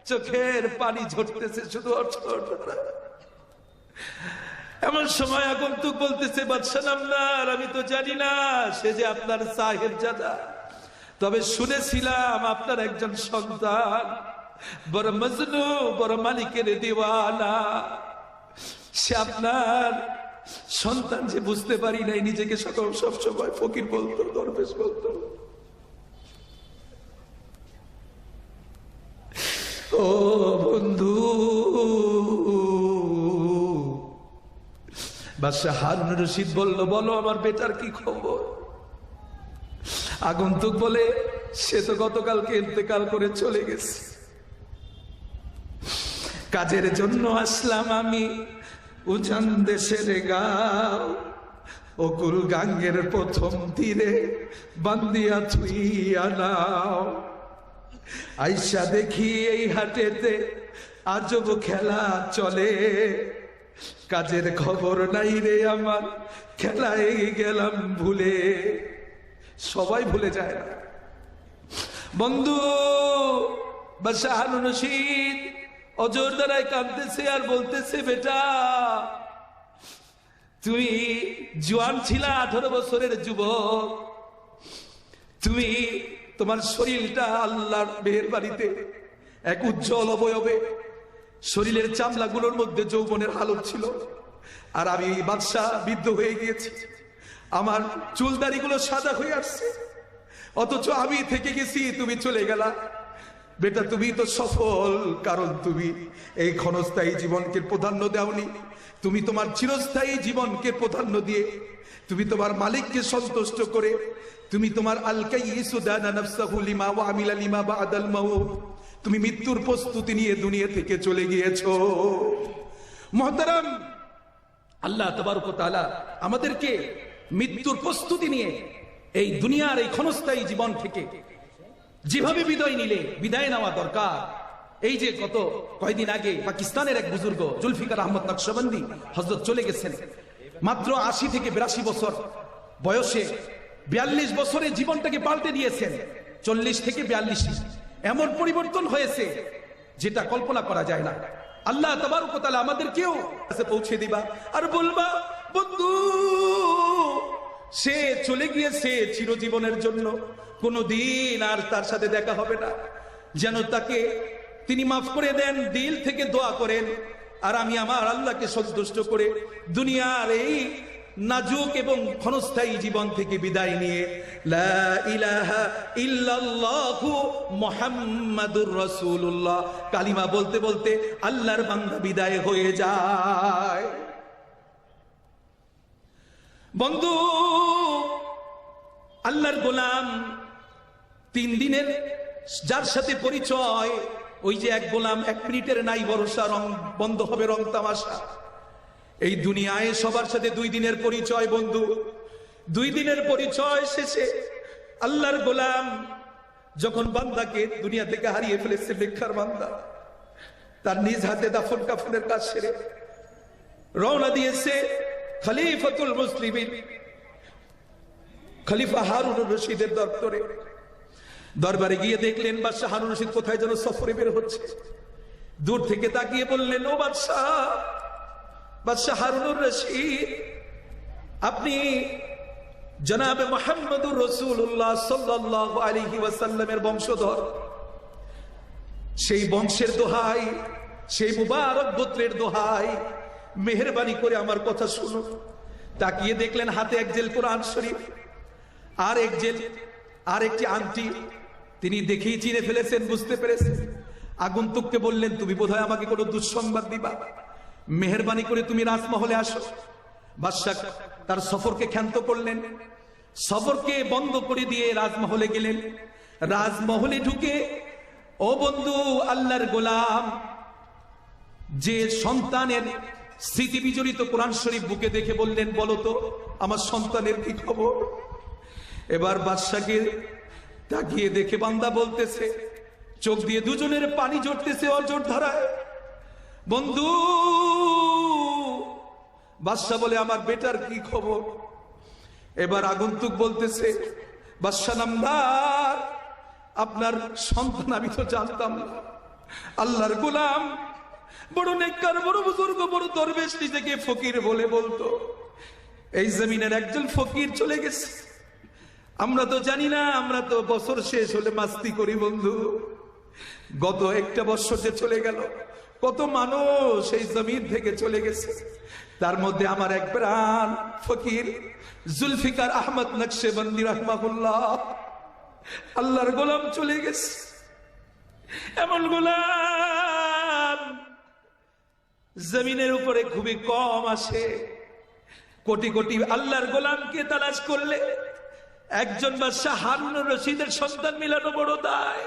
চোখের পানি ঝরতেছে শুধু। এমন সময় আগন্তুক বলতেছে, বাদশাহ নামদার, আমি তো জানি না সে যে আপনার সাহেবজাদা, তবে শুনেছিলাম আপনার একজন সন্তান বড় মজনু, বড় মালিকের দিওয়ানা। সে আপনার সন্তান যে বুঝতে পারি নাই, নিজেকে সব সময় ফকির বলতো, দরবেশ বলতো। ও বন্ধু, বাদশাহ হারুন রশিদ বলল, বলো আমার বেটার কি খবর? আগন্তুক বলে, সে তো গতকালকে ইন্তেকাল করে চলে গেছে। কাজের জন্য আসলাম আমি উজান দেশের গাঁও, অকুল গাঙ্গের প্রথম তীরে বান্দিয়া থুইয়া নাও। আইসা দেখি এই হাটেতে আজব খেলা চলে, কাজের খবর নাই রে আমার, খেলায় গেলাম ভুলে। সবাই ভুলে যায় না বন্ধু। বাদশাহ হারুন রশিদ অজর দ্বারায় কাঁদতেছে আর বলতেছে, বেটা তুমি জোয়ান ছিলা, 18 বছরের যুবক, তুমি তোমার শরীরটা আল্লাহর মেহেরবানিতে এক উজ্জ্বল অবয়বে, শরীরের চামড়াগুলোর মধ্যে যৌবনের হালত ছিল। আর আমি বাদশাহ বৃদ্ধ হয়ে গিয়েছি, আমার চুলদাড়িগুলো সাদা হয়ে আসছে, অথচ আমি থেকে গেছি, তুমি চলে গেলা। বেটা তুমি তো সফল, কারণ তুমি এই ক্ষণস্থায়ী জীবনকে প্রাধান্য দাওনি। তুমি তোমার চিরস্থায়ী জীবনকে প্রাধান্য দিয়ে তুমি তোমার মালিককে সন্তুষ্ট করে তুমি তোমার আল-কাইয়িসু দানা নাফসাহু লিমা ওয়া আমিলা লিমা বা'দাল মাউত, তুমি মৃত্যুর প্রস্তুতি নিয়ে দুনিয়া থেকে চলে গিয়েছো। মুহতারাম, আল্লাহ তাবারক ওয়া তাআলা আমাদেরকে মৃত্যুর প্রস্তুতি নিয়ে এই দুনিয়ার এই ক্ষণস্থায়ী জীবন থেকে যেভাবে বিদায় নিলে বিদায় নেওয়া দরকার। এই যে গত কয়েকদিন আগে পাকিস্তানের এক বুজুর্গ জুলফিকার আহমদ নকশবন্দি হযরত চলে গেছেন। মাত্র 80 থেকে 82 বছর বয়সে 42 বছরে জীবনটাকে পাল্টে দিয়েছেন। 40 থেকে 42 এমন পরিবর্তন হয়েছে যেটা কল্পনা করা যায় না। আল্লাহ তাবারক ওয়া তাআলা আমাদেরকেও কাছে পৌঁছে দিবা আর বলবা, বন্ধু সে চলে গিয়েছে চিরজীবনের জন্য, কোনদিন আর তার সাথে দেখা হবে না, যেন তাকে তিনি মাফ করে দেন। দিল থেকে দোয়া করেন। আর আমি আমার আল্লাহকে সন্তুষ্ট করে দুনিয়ার এই নাজুক এবং ক্ষণস্থায়ী জীবন থেকে বিদায় নিয়ে লা ইলাহা ইল্লাল্লাহু মুহাম্মাদুর রাসূলুল্লাহ কালিমা বলতে বলতে আল্লাহর বান্দা বিদায় হয়ে যায়। বন্ধু, আল্লাহর গোলাম 3 দিনের যার সাথে পরিচয়, ওই যে এক গোলাম 1 মিনিটের নাই ভরসা, রং বন্ধ হবে রং তামাশা। এই দুনিয়ায় সবার সাথে 2 দিনের পরিচয় বন্ধু। 2 দিনের পরিচয় শেষে আল্লাহর গোলাম যখন বান্দাকে দুনিয়া থেকে হারিয়ে ফেলেছে, ভিক্ষার বান্দা তার নিজ হাতে দাফন কাফনের কাজ সেরে রওনা দিয়েছে খলিফাতুল মুসলিমিন খলিফা হারুন রশিদের দরবারে গিয়ে দেখলেন বাদশাহ হারুন রশিদ কোথায় যেন সফরে বের হচ্ছে। দূর থেকে তাকিয়ে বললেন, ও বাদশাহ হারুন রশিদ, আপনি জনাবে মুহাম্মদুর রাসূলুল্লাহ সাল্লাল্লাহু আলাইহি ওয়াসাল্লামের বংশধর। সেই বংশের দোহাই, সেই মুবারক গোত্রের দোহাই, মেহেরবানি করে আমার কথা শুনুন। তাকিয়ে দেখলেন হাতে 1 জেল কোরআন শরীফ, আর 1 জেল, আর একটি আংটি। তিনি দেখেই চিনে ফেলেছেন, বুঝতে পেরেছেন। আগন্তুককে বললেন, তুমি বোধহয় আমাকে কোনো দুঃসংবাদ দিবা, মেহেরবানি করে তুমি রাজমহলে আসো। বাদশা তার সফরকে ক্ষান্ত করলেন, সফরকে বন্ধ করে দিয়ে রাজমহলে গেলেন। রাজমহলে ঢুকে, ও বন্ধু আল্লাহর গোলাম, যে সন্তানের স্মৃতি বিজড়িত কোরআন শরীফ বুকে দেখে বললেন, বলো তো আমার সন্তানের কি খবর। এবার বাদশাকে তাকিয়ে দেখে বান্দা বলতেছে, চোখ দিয়ে দুজনের পানি ঝরতেছে অঝোর ধারায়। বন্ধু, বাদশা বলে, আমার বেটার কি খবর। এবার আগন্তুক বলতেছে, বাদশা নামদার, আপনার সন্তান আমি তো জানতাম না, আল্লাহর গোলাম, বড় নেককার, বড় বুজুর্গ, বড় দরবেশ, নিজেকে ফকির বলে বলতো। এই জমিনের একজন ফকির চলে গেছে। আমরা তো জানি না, আমরা তো বছর শেষ হলে মাস্তি করি বন্ধু। গত একটা বছর যে চলে গেল, কত মানুষ এই জমিন থেকে চলে গেছে। তার মধ্যে আমার এক প্রাণ ফকির জুলফিকার আহমদ নকশেবন্দি রাহমাহুল্লাহ, আল্লাহর গোলাম চলে গেছে। এমন গোলাম জমিনের উপরে খুবই কম আসে। কোটি কোটি আল্লাহর গোলামকে তালাশ করলে একজন বাদশাহ হারুনুর রশিদের সন্তান মিলানো বড় দায়।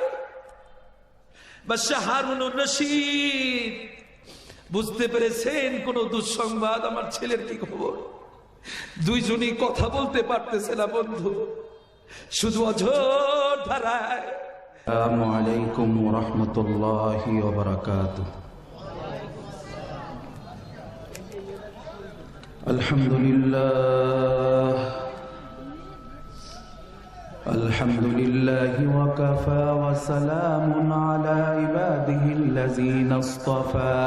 বাদশাহ হারুনুর রশিদ বুঝতে পেরেছেন কোন দুঃসংবাদ, আমার ছেলের কি খবর। দুইজনই কথা বলতে পারতেছে না বন্ধু, শুধু অঝোর ধারায়। আসসালামু আলাইকুম ওয়া রাহমাতুল্লাহি ওয়া বারাকাতুহু। আলহামদুলিল্লাহ আলহামদুলিল্লাহি ওয়া কাফা ওয়া সালামুন আলা ইবাদিহিল্লাযীনা ইসতাফা।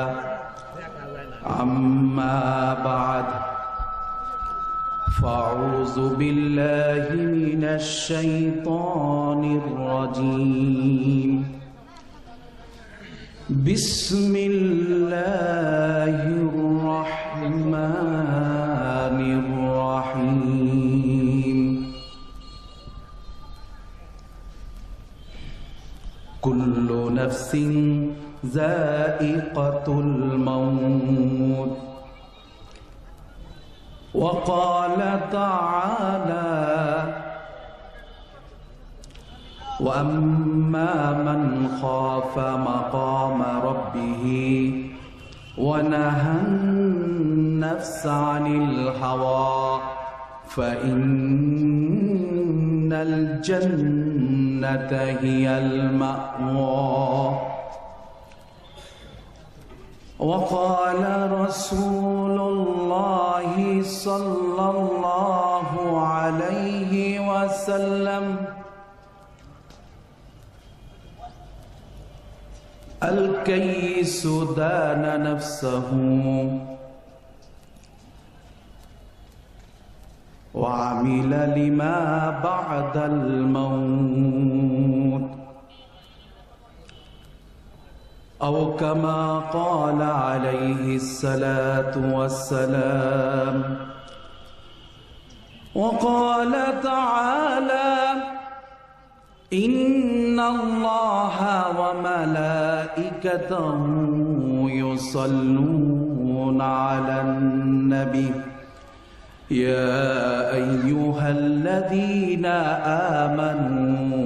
আম্মা বা'দ, فأعوذ بالله من الشيطان الرجيم. بسم الله الرحمن الرحيم. كل نفس ذائقة الموت. وقال تعالى: وأما من خاف مقام ربه ونهى النفس عن الهوى فإن الجنة هي المأوى. وقال رسول الله صلى الله عليه وسلم: الكيس دان نفسه وعمل لما بعد الموت، أو كما قال عليه الصلاة والسلام. وقال تعالى: إن الله وملائكته يصلون على النبي يا أيها الذين آمنوا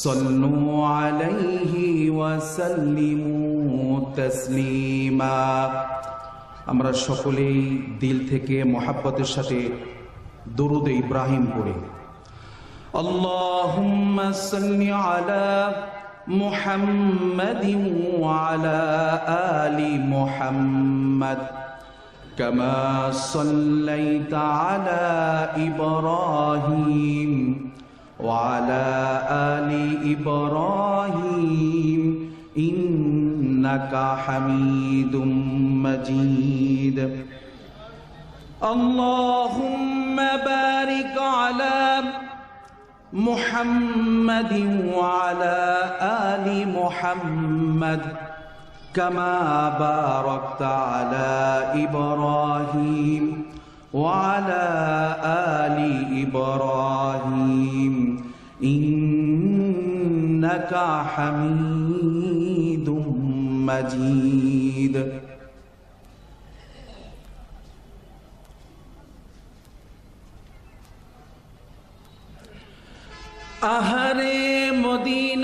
صلوا عليه وسلموا تسليما. আমরা সকলেই দিল থেকে মহব্বতের সাথে দরুদ ইব্রাহিম পড়ি। اللهم صل على محمد وعلى آل محمد كما صليت على إبراهيم وعلى آل إبراهيم إنك حميد مجيد. اللهم بارك على محمد وعلى آل محمد كما باركت على إبراهيم وعلى آل إبراهيم إنك حميد مجيد. আহারে মদিনাবাসী,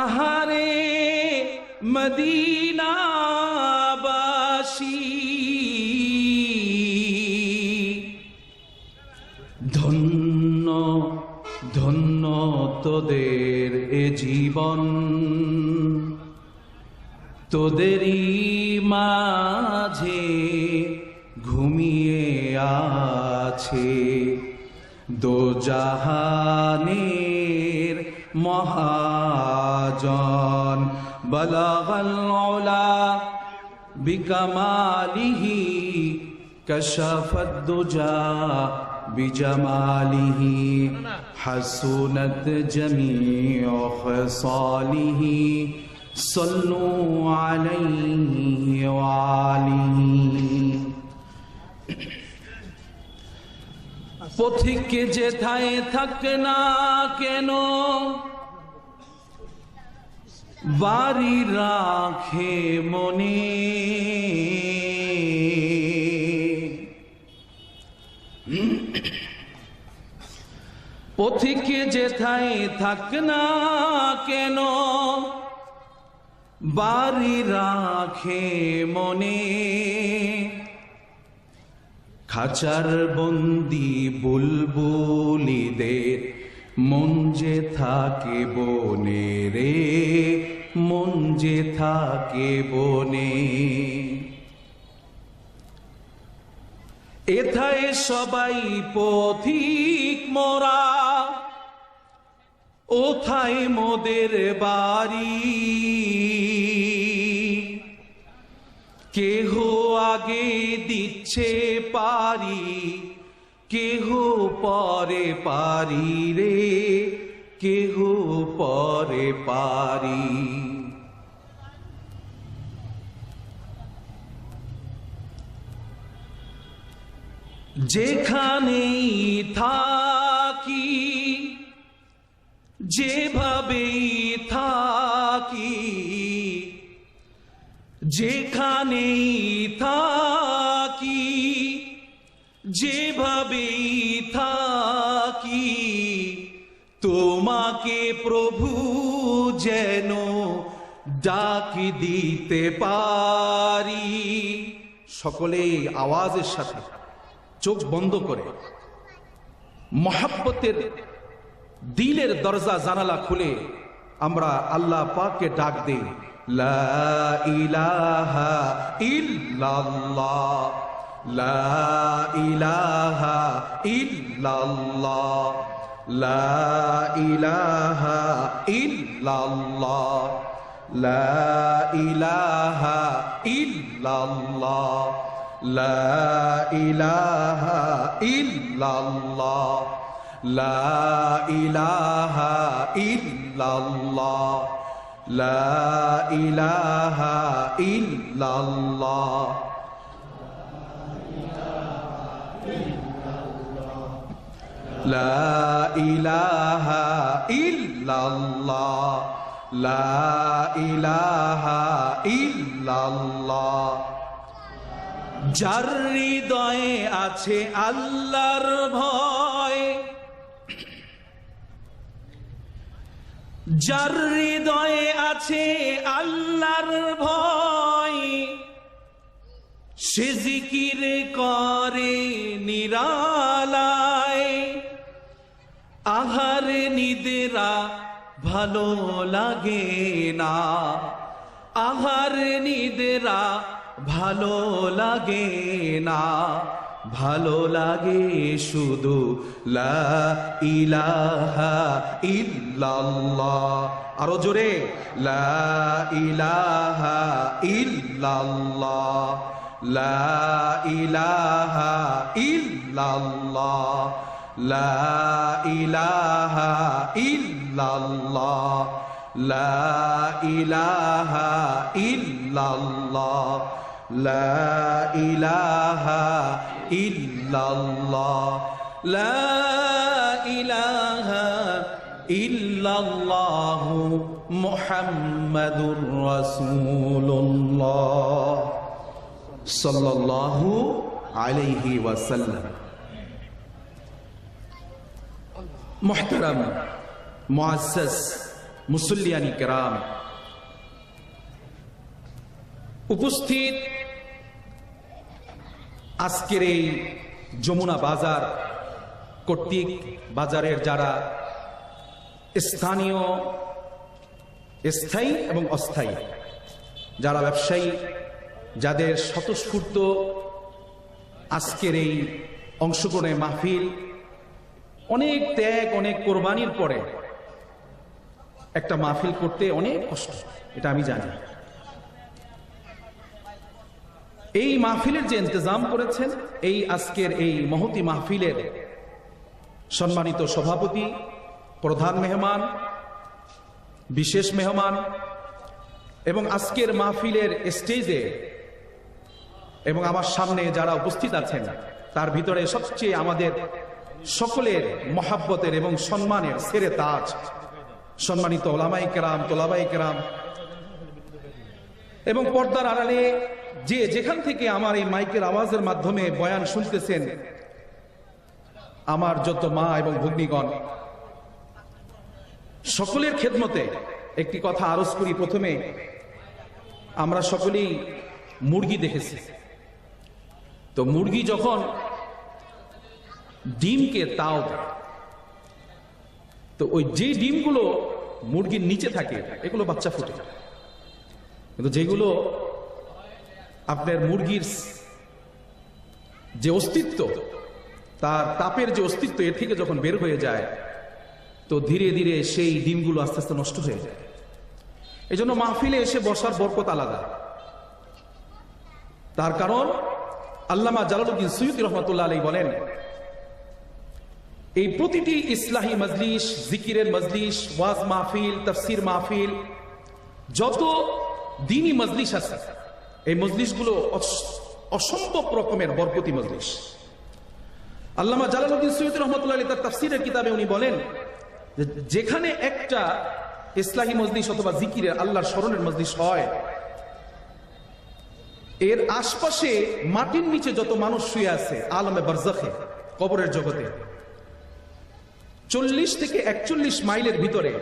আহারে মদিনাবাসী, ধন্য ধন্য তোদের এ জীবন, তোদেরই মাঝে ঘুমিয়ে আছে দোজাহানে মহাজন বলাগাল উলা বিকামালিহি কশফাদ দুজা বিজামালিহি হাসুনাত জামিউ খিসালিহি সাল্লু আলাইহি ওয়া আলিহি। পথিক যেথায় থাক না কেন বাড়ি রাখে মনে, পথিক যেথায় থাক না কেন বাড়ি রাখে মনে, খাঁচার বন্দি বুলবুলিদের মন যে থাকে বনে রে, মন যে থাকে বনে। এথায় সবাই পথিক মোরা, ওথায় মোদের বাড়ি, কেহ আগে দিচ্ছে পারি, কেহ পরে পারি রে, কেহ পরে পারি। যেখানেই থাকি যেভাবেই থাকি, যেখানেই থাকি যেভাবেই থাকি, তোমাকে প্রভু যেন ডাক দিতে পারি। সকলেই আওয়াজের সাথে চোখ বন্ধ করে মহাব্বতের দিলের দরজা জানালা খুলে আমরা আল্লাহ পাককে ডাক দেই, লা ইলাহা ইল্লাল্লাহ, লা ইলাহা ইল্লাল্লাহ, লা ইলাহা ইল্লাল্লাহ, লা ইলাহা ইল্লাল্লাহ, লা ইলাহা ইল্লাল্লাহ, লা ইলাহা ইল্লাল্লাহ, লা ইলাহা ইল্লাল্লাহ, লা ইলাহা ইল্লাল্লাহ, লা ইলাহা ইল্লাল্লাহ। যার হৃদয়ে আছে আল্লাহর ভয়, যার হৃদয়ে আছে আল্লাহর ভয়, সে জিকির করে নিরালায়, আহার নিদ্রা ভালো লাগে না, আহার নিদ্রা ভালো লাগে না, ভালো লাগে শুধু লা ইলাহা ইল্লাল্লাহ। আরো জোরে, লা ইলাহা ইল্লাল্লাহ, লা ইলাহা ইল্লাল্লাহ, লা ইলাহা ইল্লাল্লাহ, লা ইলাহা ইল্লাল্লাহ, লা ইলাহা ইল্লাল্লাহ, লা ইলাহা ইল্লাল্লাহ মুহাম্মাদুর রাসূলুল্লাহ সাল্লাল্লাহু আলাইহি ওয়াসাল্লাম। মুহতারাম মুআজ্জাজ মুসল্লিয়ানি কিরাম, উপস্থিত আজকের এই যমুনা বাজার কর্তৃক বাজারের যারা স্থানীয়, স্থায়ী এবং অস্থায়ী যারা ব্যবসায়ী, যাদের স্বতঃস্ফূর্ত আজকের এই অংশগ্রহণের মাহফিল, অনেক ত্যাগ অনেক কোরবানির পরে একটা মাহফিল করতে অনেক কষ্ট, এটা আমি জানি। এই মাহফিলের যে ইন্তজাম করেছেন, এই আজকের এই মহতি মাহফিলের সম্মানিত সভাপতি, প্রধান মেহমান, বিশেষ মেহমান এবং আজকের মাহফিলের স্টেজে এবং আমার সামনে যারা উপস্থিত আছেন, তার ভিতরে সবচেয়ে আমাদের সকলের মহাব্বতের এবং সম্মানের সেরে তাজ সম্মানিত ওলামায়ে কেরাম, তোলাবায়ে কেরাম এবং পর্দার আড়ালে যে যেখান থেকে আমার এই মাইকের আওয়াজের মাধ্যমে বয়ান শুনতেছেন, আমার যত মা এবং ভগ্নীগণ, সকলের খেদমতে একটি কথা আরজ করি। প্রথমে আমরা সকলেই মুরগি দেখেছি, তো মুরগি যখন ডিমকে তাও দেয়, তো ওই যে ডিমগুলো মুরগির নিচে থাকে এগুলো বাচ্চা ফুটে, কিন্তু যেগুলো আপনার মুরগির যে অস্তিত্ব, তার তাপের যে অস্তিত্ব এর থেকে যখন বের হয়ে যায়, তো ধীরে ধীরে সেই ডিমগুলো আস্তে আস্তে নষ্ট হয়ে যায়। এই জন্য মাহফিলে এসে বসার বরকত আলাদা। তার কারণ আল্লামা জালালউদ্দিন সুয়ুতী রহমাতুল্লাহ আলাইহি বলেন, এই প্রতিটি ইসলাহী মজলিস, জিকিরের মজলিস, ওয়াজ মাহফিল, তাফসীর মাহফিল, যত দ্বীনি মজলিস আছে, এই মজলিসগুলো অসম্ভব রকমের বরকতি মজলিস। আল্লামা জালালউদ্দিন সুয়ুতী রহমাতুল্লাহ আলাইহি তার তাফসীরের কিতাবে উনি বলেন, যেখানে একটা ইসলাহী মজলিস অথবা জিকিরের আল্লাহর স্মরণের মজলিস হয়, এর আশপাশে মাটির নিচে যত মানুষ শুয়ে আছে আলমে বারজাখে, কবরের জগতে, 40 থেকে 41 মাইলের ভিতরে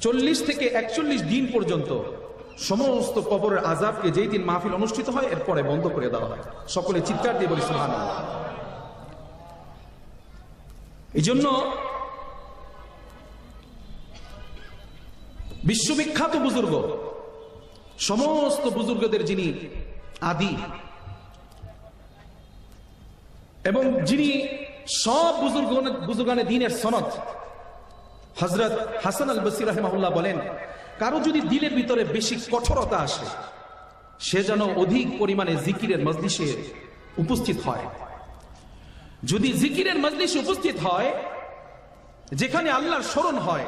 40 থেকে 41 দিন পর্যন্ত সমস্ত কবরের আযাবকে যেই দিন মাহফিল অনুষ্ঠিত হয় এরপরে বন্ধ করে দেওয়া হয়। সকলে চিৎকার দিয়ে বলি সুবহানাল্লাহ। এই জন্য বিশ্ববিখ্যাত বুজুর্গ, সমস্ত বুজুর্গদের যিনি আদি এবং যিনি সব বুজুর্গানে দ্বীনের সনদ, হযরত হাসান আল বসরি রাহিমাহুল্লাহ বলেন, কারো যদি দিলের ভিতরে বেশি কঠোরতা আসে, সে যেন অধিক পরিমাণে জিকিরের মজলিসে উপস্থিত হয়। যদি জিকিরের মজলিসে উপস্থিত হয়, যেখানে আল্লাহর স্মরণ হয়,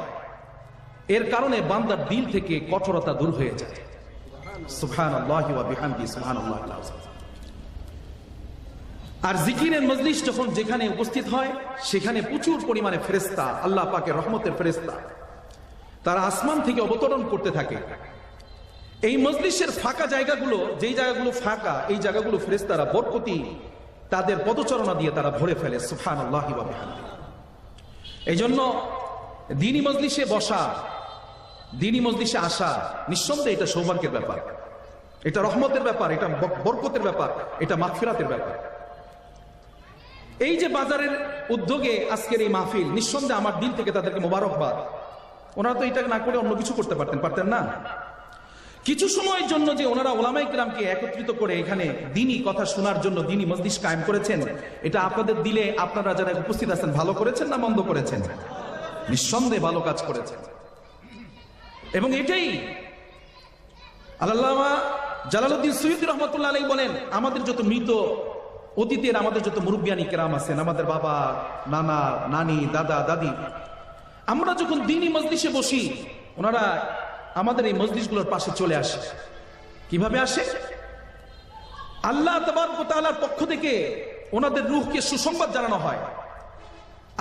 এর কারণে বান্দার দিল থেকে কঠোরতা দূর হয়ে যায়। সুবহানাল্লাহি ওয়া বিহামদিহি, সুবহানাল্লাহিল আযীম। আর জিকিরের মজলিস যখন যেখানে উপস্থিত হয়, সেখানে প্রচুর পরিমাণে ফেরেশতা, আল্লাহ পাকের রহমতের ফেরেশতা, তারা আসমান থেকে অবতরণ করতে থাকে। এই মজলিসের ফাঁকা জায়গাগুলো, যেই জায়গাগুলো ফাঁকা, এই জায়গাগুলো ফেরেশতারা বরকতি তাদের পদচারণা দিয়ে তারা ভরে ফেলে। সুবহানাল্লাহি ওয়া বিহামদিহি। এই জন্য দ্বীনি মজলিসে বসা, দ্বীনি মজলিসে আসা নিঃসন্দেহে এটা সৌভাগ্যের ব্যাপার, এটা রহমতের ব্যাপার, এটা বরকতের ব্যাপার, এটা মাগফিরাতের ব্যাপার। এই যে বাজারের উদ্যোগে আজকের এই মাহফিল, নিঃসন্দেহে আমার দিল থেকে তাদেরকে মোবারকবাদ। ওনারা তো এটা না করে অন্য কিছু করতে পারতেন না। কিছু সময়ের জন্য যে ওনারা ওলামায়ে কেরামকে একত্রিত করে এখানে দ্বীনি কথা শোনার জন্য দ্বীনি মজলিস কায়েম করেছেন, এটা আপনাদের দিলে আপনারা যারা উপস্থিত আছেন ভালো করেছেন না মন্দ করেছেন? নিঃসন্দেহে ভালো কাজ করেছেন। এবং এটাই আল্লামা জালালউদ্দিন সুয়ুতী রাহমাতুল্লাহ আলাইহি বলেন, আমাদের যত মৃত অতীতের আমাদের যত মুরব্বিয়ানি কেরাম আছেন, আমাদের বাবা, নানা, নানি, দাদা, দাদি, আমরা যখন দ্বীনি মজলিসে বসি, ওনারা আমাদের এই মজলিসগুলোর পাশে চলে আসে। কিভাবে আসে? আল্লাহ তাবারক ওয়া তাআলার পক্ষ থেকে ওনাদের রূহকে সুসংবাদ জানানো হয়।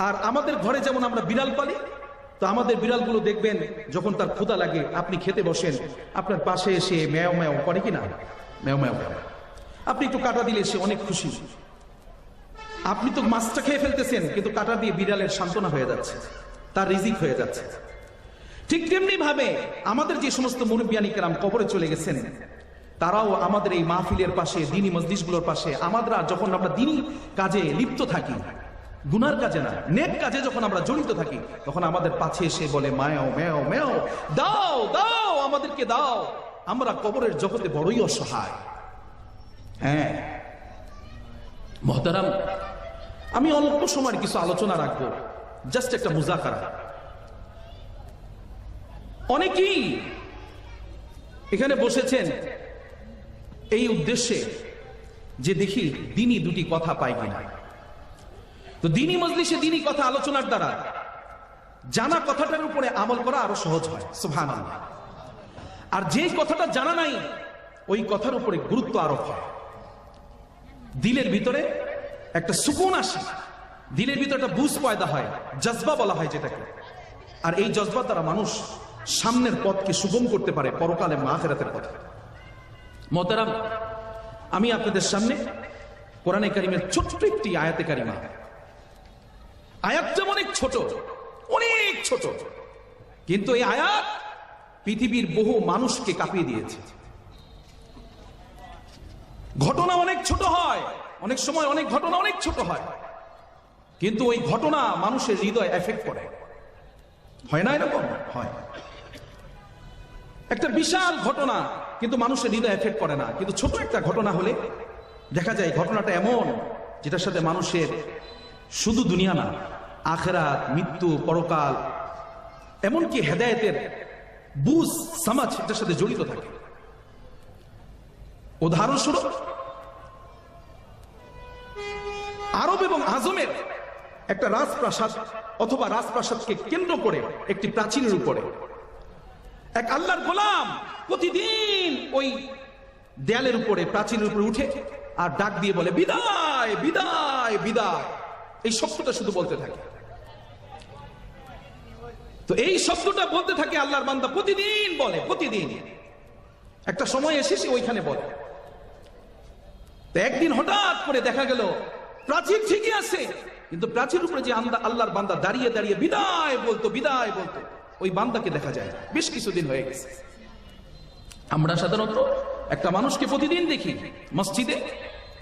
আর আমাদের ঘরে যেমন আমরা বিড়াল পালি, তো আমাদের বিড়ালগুলো দেখবেন যখন তার ক্ষুধা লাগে, আপনি খেতে বসেন, আপনার পাশে এসে ম্যাও ম্যাও করে কিনা, ম্যাও ম্যাও করে। আপনি একটু কাটা দিলে সে অনেক খুশি। আপনি তো মাছটা খেয়ে ফেলতেছেন, কিন্তু কাটা দিয়ে বিড়ালের সান্ত্বনা হয়ে যাচ্ছে, তার রিজিক হয়ে যাচ্ছে। ঠিক তেমনি ভাবে আমাদের যে সমস্ত মুরব্বিয়ানি কেরাম কবরে চলে গেছেন, তারাও আমাদের এই মাহফিলের পাশে, দ্বীনি মজলিসগুলোর পাশে, আমরা যখন আমরা দ্বীনি কাজে লিপ্ত থাকি, গুনার কাজে না, নেক কাজে যখন আমরা জড়িত থাকি, তখন আমাদের পাশে এসে বলে, ম্যাও ম্যাও ম্যাও, দাও দাও, আমাদেরকে দাও। আমরা কবরের জগতে বড়ই অসহায়। হ্যাঁ মুহতারাম, আমি অল্প সময়ের কিছু আলোচনা রাখবো, জাস্ট একটা মুজাকারা। অনেকেই এখানে বসেছেন এই উদ্দেশ্যে যে দেখি দিনই দুটি কথা পাই কিনা। তো দিনই মজলিসে দিনই কথা আলোচনার দ্বারা জানা কথাটার উপরে আমল করা আরো সহজ হয়, সুবহানাল্লাহ। আর যে কথাটা জানা নাই ওই কথার উপরে গুরুত্ব আরোপ হয়, দিলের ভিতরে একটা সুকুন আসে, দিলের ভিতরে একটা বুঝ পয়দা হয়, জজবা বলা হয় যেটাকে। আর এই জজবা দ্বারা মানুষ সামনের পথকে সুগম করতে পারে পরকালে আখিরাতের পথে। মোহতারাম, আমি আপনাদের সামনে কোরআনে কারিমের ছোট্ট একটি আয়াতে কারিমা, আয়াতটা অনেক ছোট, অনেক ছোট, কিন্তু এই আয়াত পৃথিবীর বহু মানুষকে কাঁপিয়ে দিয়েছে। ঘটনা অনেক ছোট হয়, অনেক সময় অনেক ঘটনা অনেক ছোট হয়, কিন্তু ওই ঘটনা মানুষের হৃদয় এফেক্ট করে, হয় না? এরকম হয়। একটা বিশাল ঘটনা কিন্তু মানুষের হৃদয় এফেক্ট করে না, কিন্তু ছোট একটা ঘটনা হলে দেখা যায় ঘটনাটা এমন যেটার সাথে মানুষের শুধু দুনিয়া না, আখিরাত, মৃত্যু, পরকাল, এমনকি হেদায়েতের বুঝ সমাজ এটার সাথে জড়িত থাকে। উদাহরণস্বরূপ আরব এবং আজমের একটা রাজপ্রাসাদ অথবা রাজপ্রাসাদকে কেন্দ্র করে একটি প্রাচীরের উপরে এক আল্লাহর গোলাম প্রতিদিন ওই দেয়ালের উপরে, প্রাচীরের উপরে উঠে আর ডাক দিয়ে বলে, বিদায় বিদায় বিদায়। এই শব্দটা শুধু বলতে থাকে। তো এই শব্দটা বলতে থাকে আল্লাহর বান্দা, প্রতিদিন বলে, প্রতিদিন। একটা সময় এসে সে ওইখানে বলে। তো একদিন হঠাৎ করে দেখা গেল প্রাচীর ঠিকই আছে, কিন্তু প্রাচীর উপরে যে আল্লাহর বান্দা দাঁড়িয়ে দাঁড়িয়ে বিদায় বলতো, বিদায় বলতো, ওই বান্দাকে দেখা যায় বেশ কিছুদিন হয়ে গেছে। আমরা সাধারণত একটা মানুষকে প্রতিদিন দেখি মসজিদে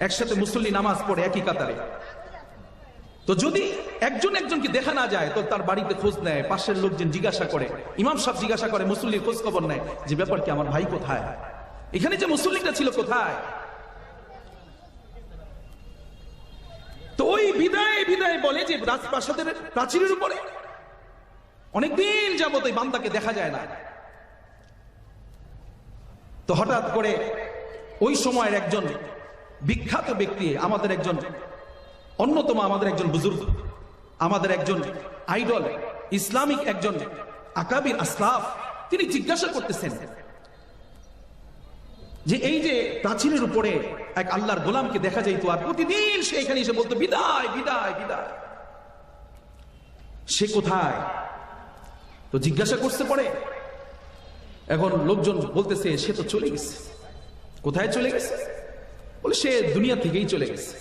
একসাথে মুসল্লি নামাজ পড়ে একই কাতারে। তো যদি একজন একজনকে দেখা না যায় তো তার বাড়িতে খোঁজ নেয়, পাশের লোকজন জিজ্ঞাসা করে, ইমাম সাহেব জিজ্ঞাসা করে, মুসল্লির খোঁজ খবর নেয় যে ব্যাপার কি, আমার ভাই কোথায়, এখানে যে মুসল্লিটা ছিল কোথায়। তো ওই বিদায় বিদায় বলে যে রাজপ্রাসাদের প্রাচীরের উপরে অনেকদিন যাবত ওই বান্দাকে দেখা যায় না। তো হঠাৎ করে ওই সময়ের একজন বিখ্যাত ব্যক্তি, আমাদের একজন অন্যতম, আমাদের একজন বুজুর্গ, আমাদের একজন আইডল, ইসলামিক একজন আকাবির আসলাফ, তিনি জিজ্ঞাসা করতেছেন যে এই যে প্রাচীরের উপরে এক আল্লাহর গোলামকে দেখা যাইতো আর প্রতিদিন সে এখানে এসে বলতো বিদায় বিদায় বিদায়, সে কোথায়? তো জিজ্ঞাসা করতে পড়ে। এখন লোকজন বলতেছে সে তো চলে গেছে। কোথায় চলে গেছে? বলে সে দুনিয়া থেকেই চলে গেছে।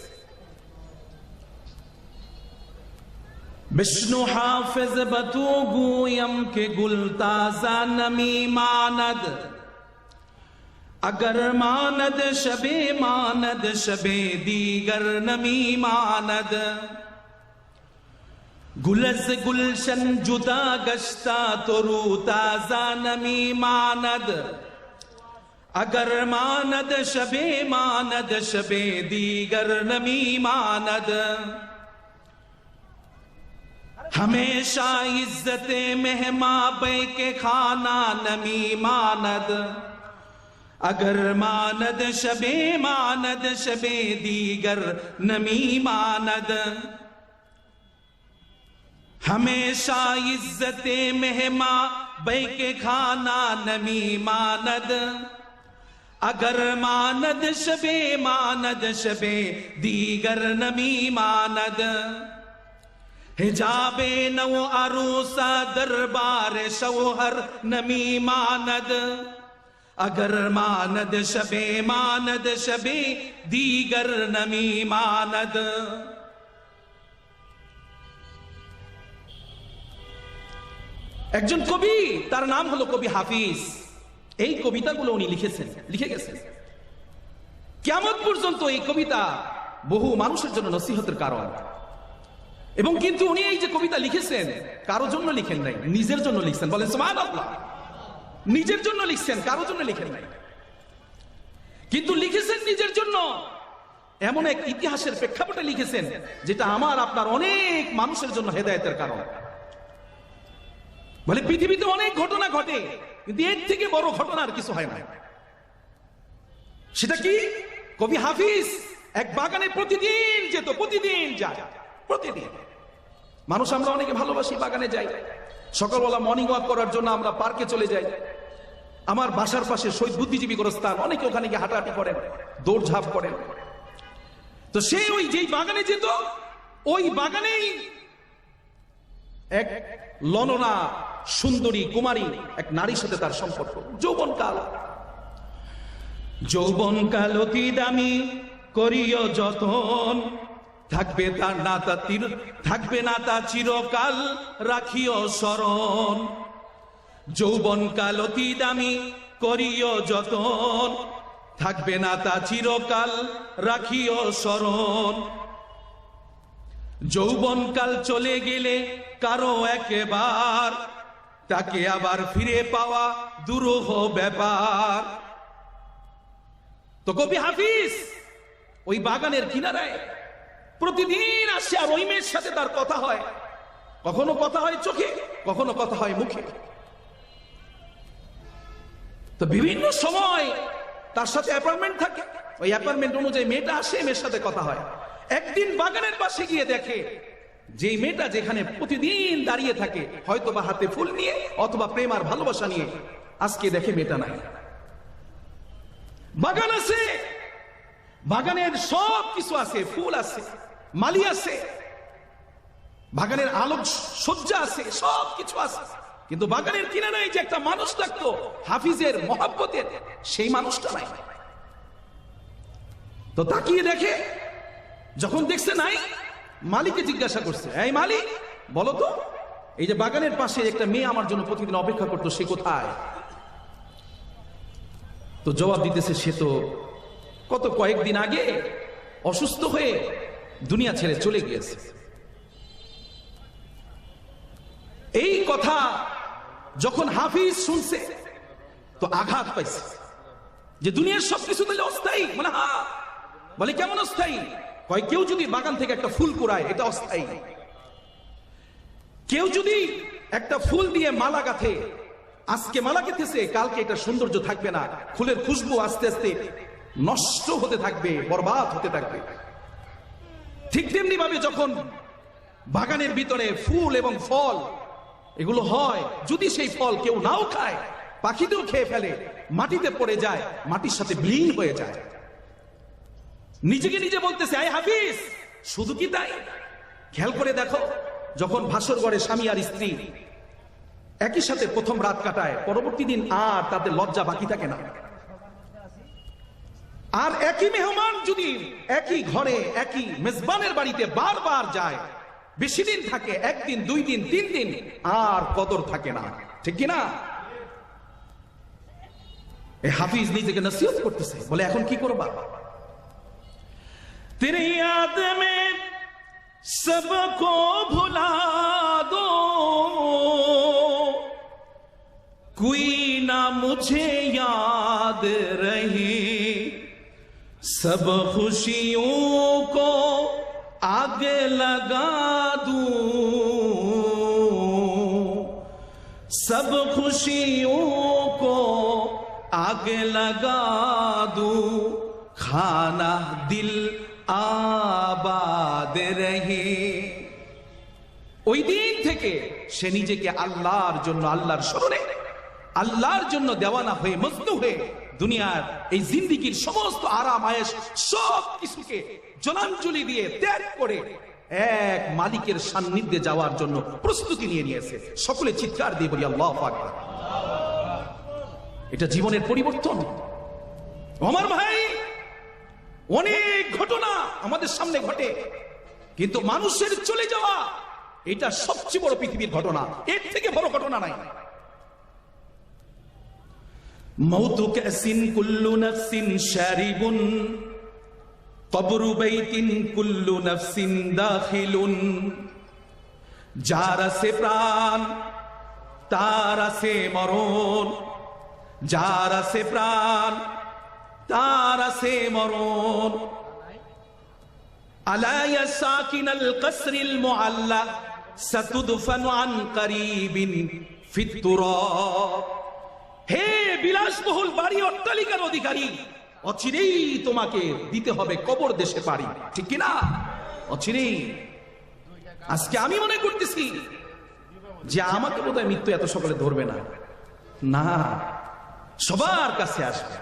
বিষ্ণু হাফেজ বতু গুয়ম কে গুলতাজা নমি মানদ, अगर मानद शबे मानद शबे दीगर नमी मानद, गुलज गुलशन जुदा गश्ता तो रू ताजा नमी मानद, अगर मानद शबे दीगर नमी मानद, हमेशा इज्जते मेहमा बे के खाना नमी मानद, अगर मानद शबे दीगर नमी मानद, हमेशा इज्जते मेहमा बे के खाना नमी मानद, अगर मानद शबे दीगर नमी मानद, हिजाबे नव अरूसा दरबार शौहर नमी मानद, अगर मानद शबे दीगर नमी मानद। একজন কবি, তার নাম হলো কবি হাফিজ। এই কবিতাগুলো উনি লিখে গেছেন। কিয়ামত পর্যন্ত এই কবিতা বহু মানুষের জন্য নসিহতের কারণ। এবং কিন্তু উনি এই যে কবিতা লিখেছেন কারো জন্য লিখেন নাই, নিজের জন্য লিখছেন। বলেন সুবহানাল্লাহ। নিজের জন্য লিখছেন, কারো জন্য লিখেন নাই, কিন্তু লিখেছেন নিজের জন্য। এমন এক ইতিহাসের প্রেক্ষাপটে লিখেছেন যেটা আমার আপনার অনেক মানুষের জন্য হেদায়েতের কারণ। বলে পৃথিবীতে অনেক ঘটনা ঘটে, কিন্তু এর থেকে বড় ঘটনা আর কিছু হয় না। সেটা কি? কবি হাফিজ এক বাগানে প্রতিদিন যেত, প্রতিদিন যায়, প্রতিদিন। মানুষ আমরা অনেকে ভালোবাসি, বাগানে যাই, সকালবেলা মর্নিং ওয়াক করার জন্য আমরা পার্কে চলে যাই। আমার বাসার পাশে শহীদ বুদ্ধিজীবী গোরস্থান, অনেকে ওখানে গিয়ে হাঁটাহাঁটি করেন, দৌড়ঝাঁপ করেন। তো সে ওই যেই বাগানে যেত, ওই বাগানেই এক ললনা সুন্দরী কুমারী এক নারীর সাথে তার সম্পর্ক। যৌবনকাল, যৌবনকাল অতি দামি, করিও যতন, থাকবে তার নাতা তীর, থাকবে না তা চিরকাল, রাখিও স্মরণ। যৌবনকাল অতি দামি, করিও যতন, থাকবে না তা চিরকাল, রাখিও স্মরণ। যৌবনকাল চলে গেলে কারো একবার, তাকে আবার ফিরে পাওয়া দুরূহ ব্যাপার। তো কবি হাফিজ ওই বাগানের কিনারায় প্রতিদিন আসে, আর ওই মেয়ের সাথে তার কথা হয়। কখনো কথা হয় চোখে, কখনো কথা হয় মুখে। তো বিভিন্ন সময় তার সাথে অ্যাপয়েন্টমেন্ট থাকে, ওই অ্যাপয়েন্টমেন্ট অনুযায়ী মেয়েটা আসে, মেয়ের সাথে কথা হয়। একদিন বাগানের পাশে গিয়ে দেখে যে মেয়েটা যেখানে প্রতিদিন দাঁড়িয়ে থাকে, হয়তো বা হাতে ফুল নিয়ে অথবা প্রেম আর ভালোবাসা নিয়ে, আজকে দেখে মেয়েটা নাই। বাগান আছে, বাগানের সব কিছু আছে, ফুল আছে, মালি আছে, বাগানের আলোক সজ্জা আছে, সব কিছু আছে, কিন্তু বাগানের কিনারায় যে একটা মানুষ লাগতো হাফিজের মহাব্বতের, সেই মানুষটা নাই। তো তাকিয়ে দেখে, যখন দেখছে নাই, মালিককে জিজ্ঞাসা করছে, এই মালিক বলো তো, এই যে বাগানের পাশে একটা মেয়ে আমার জন্য প্রতিদিন অপেক্ষা করতো, সে কোথায়? তো জবাব দিতেছে, সে তো কত কয়েকদিন আগে অসুস্থ হয়ে দুনিয়া ছেড়ে চলে গিয়েছে। এই কথা যখন হাফিজ শুনছে তো আঘাত পাইছে, যে দুনিয়ার সবকিছু তাহলে অস্থায়ী। মানে হ্যাঁ। বলে কেমন অস্থায়ী? কয় কেউ যদি বাগান থেকে একটা ফুল কুড়ায়, এটা অস্থায়ী। কেউ যদি একটা ফুল দিয়ে মালা গাঁথে, আজকে মালা গেঁথেছে, কালকে এটা সৌন্দর্য থাকবে না, ফুলের খুশবু আস্তে আস্তে নষ্ট হতে থাকবে, বরবাদ হতে থাকবে। ঠিক তেমনি ভাবে যখন বাগানের ভিতরে ফুল এবং ফল এগুলো হয়, যদি সেই ফল কেউ নাও খায়, পাখিতেও খেয়ে ফেলে, মাটিতে পড়ে যায়, মাটির সাথে বিলীন হয়ে যায়। নিজেকে নিজে বলতেছে, আয় হাফিজ, শুধু কি তাই? খেয়াল করে দেখো, যখন ভাসর ঘরে স্বামী আর স্ত্রী একই সাথে প্রথম রাত কাটায়, পরবর্তী দিন আর তাদের লজ্জা বাকি থাকে না। আর একই মেহমান যদি একই ঘরে একই মেজবানের বাড়িতে বারবার যায়, বেশি দিন থাকে, একদিন, 2 দিন, 3 দিন, আর কদর থাকে না, ঠিক কিনা? এই হাফিজ নিজেকে নসিহত করতেছে, বলে এখন কি করবা? तेरी याद में सबको भुला दो, कोई ना मुझे याद रही, सब खुशियों को आग लगा दूं, सब खुशियों को आग लगा दूं, खाना दिल আবাদ রহে। ওই দিন থেকে সে নিজেকে আল্লাহর জন্য, আল্লাহর স্মরণে, আল্লাহর জন্য দেওয়ানা হয়ে, মজনু হয়ে, দুনিয়ার এই জিন্দেগীর সমস্ত আরাম আয়েশ সব কিছুকে জলাঞ্জলি দিয়ে ত্যাগ করে এক মালিকের সান্নিধ্যে যাওয়ার জন্য প্রস্তুতি নিয়ে নিয়েছে। সকলে চিৎকার দিয়ে বলি আল্লাহু আকবার। এটা জীবনের পরিবর্তন। আমার ভাই, অনেক ঘটনা আমাদের সামনে ঘটে, কিন্তু মানুষের চলে যাওয়া এটা সবচেয়ে বড় পৃথিবীর ঘটনা, এর থেকে বড় ঘটনা নাই। মৌতু কাসিন কুল্লু নাফসিন শারিবুন, কবরু বাইতিন কুল্লু নাফসিন দাখিলুন, যার আছে প্রাণ তার আছে মরণ, যার আছে প্রাণ তার আছে মরণ। আলা ইয়া সাকিনাল কসরিল মুআল্লা সাতুদফানু আন করিবিন ফিত তুরাব। হে বিলাসবহুল বাড়ি অট্টালিকার অধিকারী, অচিরেই তোমাকে দিতে হবে কবর দেশে পাড়ি, ঠিক কি না? অচিরেই। আজকে আমি মনে করতেছি যে আমাকে বোধহয় মৃত্যু এত সকালে ধরবে না, না, সবার কাছে আসবে।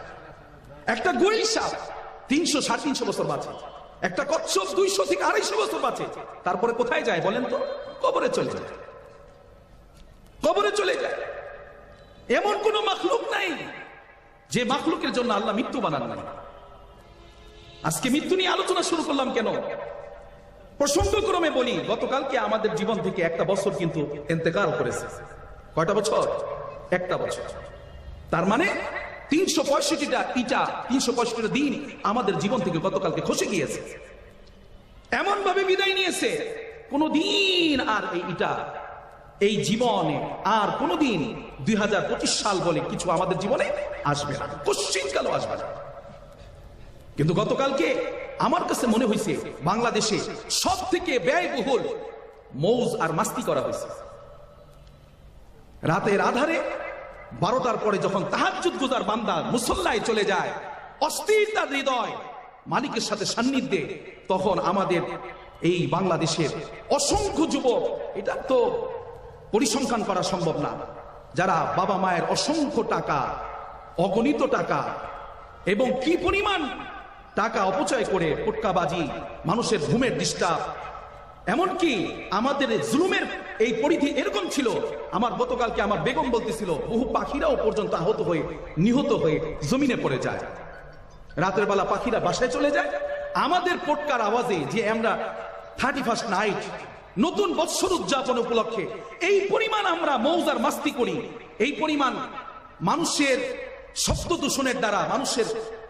একটা গোয়েল সাপ 300-350 বছর বাঁচে, একটা কচ্ছপ 200 থেকে 250 বছর বাঁচে, তারপরে কোথায় যায় বলেন তো? কবরে চলে যায়, কবরে চলে যায়। এমন কোন মাখলুক নাই যে মাখলুকের জন্য আল্লাহ মৃত্যু বানান নাই। আজকে মৃত্যু নিয়ে আলোচনা শুরু করলাম কেন? প্রসঙ্গক্রমে বলি, গতকালকে আমাদের জীবন থেকে একটা বছর কিন্তু ইন্তেকাল করেছে। কয়টা বছর? একটা বছর। তার মানে 365টা দিন আমাদের জীবন থেকে গতকালকে খসে গিয়েছে, এমন ভাবে বিদায় নিয়েছে। কোনদিন আর এই জীবনে আর কোনদিন 2025 সাল বলে কিছু আমাদের জীবনে আসবে না, কোশ্চিনকালও আসবে না। কিন্তু গতকালকে আমার কাছে মনে হয়েছে বাংলাদেশে সব থেকে ব্যয়বহুল মৌজ আর মাস্তি করা হয়েছে। রাতের আধারে 12টার পরে যখন তাহাজ্জুদ গুজার বান্দা মুসল্লায় চলে যায়, অস্থির তার হৃদয় মালিকের সাথে সান্নিধ্যে, তখন আমাদের এই বাংলাদেশের অসংখ্য যুবক, এটা তো পরিসংখ্যান করা সম্ভব না, যারা বাবা মায়ের অসংখ্য টাকা, অগণিত টাকা এবং কি পরিমাণ টাকা অপচয় করে পোটকাবাজি, মানুষের ঘুমের ডিস্টার্ব, এমনকি আমাদের জুলুমের এই পরিধি এরকম ছিল। আমার গতকালকে আমার বেগম বলতেছিল, বহু পাখিরাও পর্যন্ত আহত হয়ে নিহত হয়ে জমিনে পড়ে যায়। রাতের বেলা পাখিরা বাসায় চলে যায়, আমাদের পোটকার আওয়াজে যে আমরা 31st নাইট নতুন বৎসর উদযাপন উপলক্ষে এই পরিমাণ আমরা মৌজার মাস্তি করি, এই পরিমাণ মানুষের শব্দ দূষণের দ্বারা মানুষের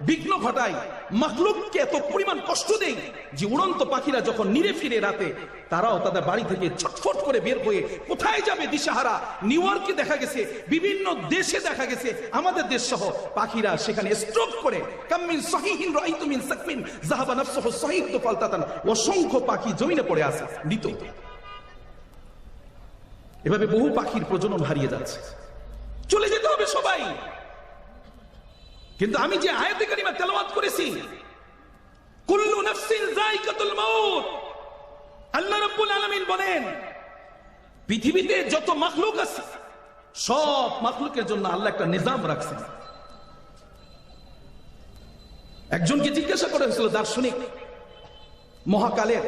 বিঘ্ন ঘটাই, মাখলুককে এত পরিমাণ কষ্ট দেই যে উড়ন্ত পাখিরা যখন নিরে ফিরে রাতে, তারাও তাদের বাড়ি থেকে ছটফট করে বের হয়ে কোথায় যাবে দিশাহারা। নিউ ইয়র্কে দেখা গেছে, বিভিন্ন দেশে দেখা গেছে, আমাদের দেশ সহ পাখিরা সেখানে স্ট্রোক করে, কামিন সহিহিন রাইতু মিন সাকমিন যাহাবা নাফসুহু সহিহতু ফালতাতান, অসংখ্য পাখি জমিনে পড়ে আছে মৃত। এভাবে বহু পাখির প্রজনন হারিয়ে যাচ্ছে। চলে যেতে হবে সবাই। কিন্তু আমি যে আয়াতে কারিমা তেলাওয়াত করেছি, কুল্লু নাফসিন যায়কাতুল মাউত, আল্লাহ রাব্বুল আলামিন বলেন পৃথিবীতে যত মাখলুক আছে সব মাখলুকের জন্য আল্লাহ একটা নিজাম রাখছেন। একজনকে জিজ্ঞাসা করা হয়েছিল দার্শনিক মহাকালের,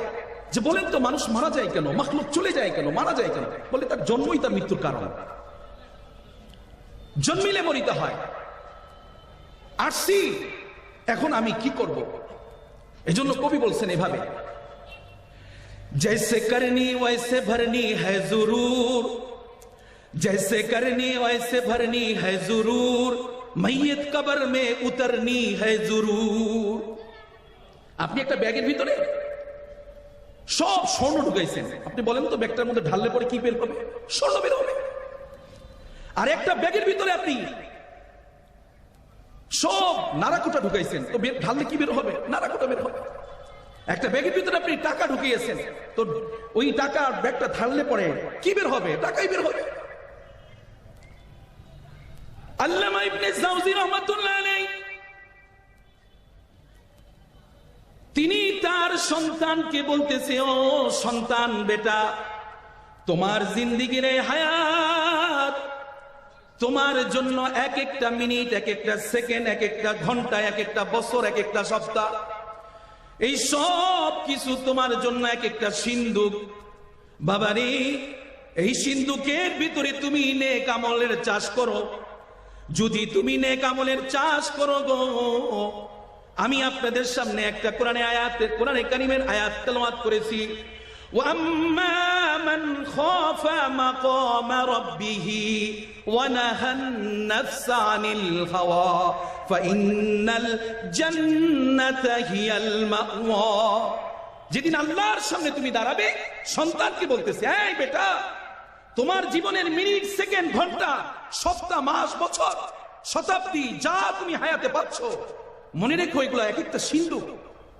যে বলেন তো মানুষ মারা যায় কেন, মাখলুক চলে যায় কেন, মারা যায় কেন? বলে তার জন্মই তার মৃত্যুর কারণ, জন্মিলে মরিতে হয়। আসছি, এখন আমি কি করব? এজন্য কবি বলছেন এভাবে, जैसे करनी वैसे भरनी है जरूर, जैसे करनी वैसे भरनी है जरूर, मैयत कब्र में उतरनी है जरूर। আপনি একটা ব্যাগের ভিতরে সব স্বর্ণ ঢুকাইছেন, আপনি বলেন তো ব্যাগটার মধ্যে ঢাললে পরে কি বের হবে? স্বর্ণ বের হবে। আর একটা ব্যাগের ভিতরে আপনি সব নারাকুটা ঢুকাইছেন, তো ঢাললে কি বের হবে? নারাকুটা বের হবে। একটা ব্যাগের ভিতরে আপনি টাকা ঢুকিয়েছেন, তো ওই টাকা ব্যাগটা ঢাললে পরে কি বের হবে? টাকাই বের হবে। আল্লামা ইবনে জাওজি রাহমাতুল্লাহ আলাইহি তিনি তার সন্তানকে বলতেছে, ও সন্তান বেটা, তোমার জিন্দেগির হায়াত, তোমার জন্য এক একটা মিনিট, এক একটা সেকেন্ড, এক একটা ঘন্টা, এক একটা বছর, এক একটা সপ্তাহ, এই সব কিছু তোমার জন্য এক একটা সিন্ধুক। বাবারে, এই সিন্ধুকের ভিতরে তুমি নেক আমলের চাষ করো। যদি তুমি নেক আমলের চাষ করো গো, আমি আপনাদের সামনে একটা কোরআনে কারীমের আয়াত তেলাওয়াত করেছি, وَأَمَّا مَنْ خَافَ مَقَامَ رَبِّهِ وَنَهَى النَّفْسَ عَنِ الْهَوَى فَإِنَّ الْجَنَّةَ هِيَ الْمَأْوَى। যেদিন আল্লাহর সামনে তুমি দাঁড়াবে, সন্তানকে বলতেছে, এই বেটা, তোমার জীবনের মিনিট, সেকেন্ড, ঘন্টা, সপ্তাহ, মাস, বছর, শতাব্দী যা তুমি হায়াতে পাচ্ছ, মনে রেখো এগুলো এক একটা সিন্ধুক।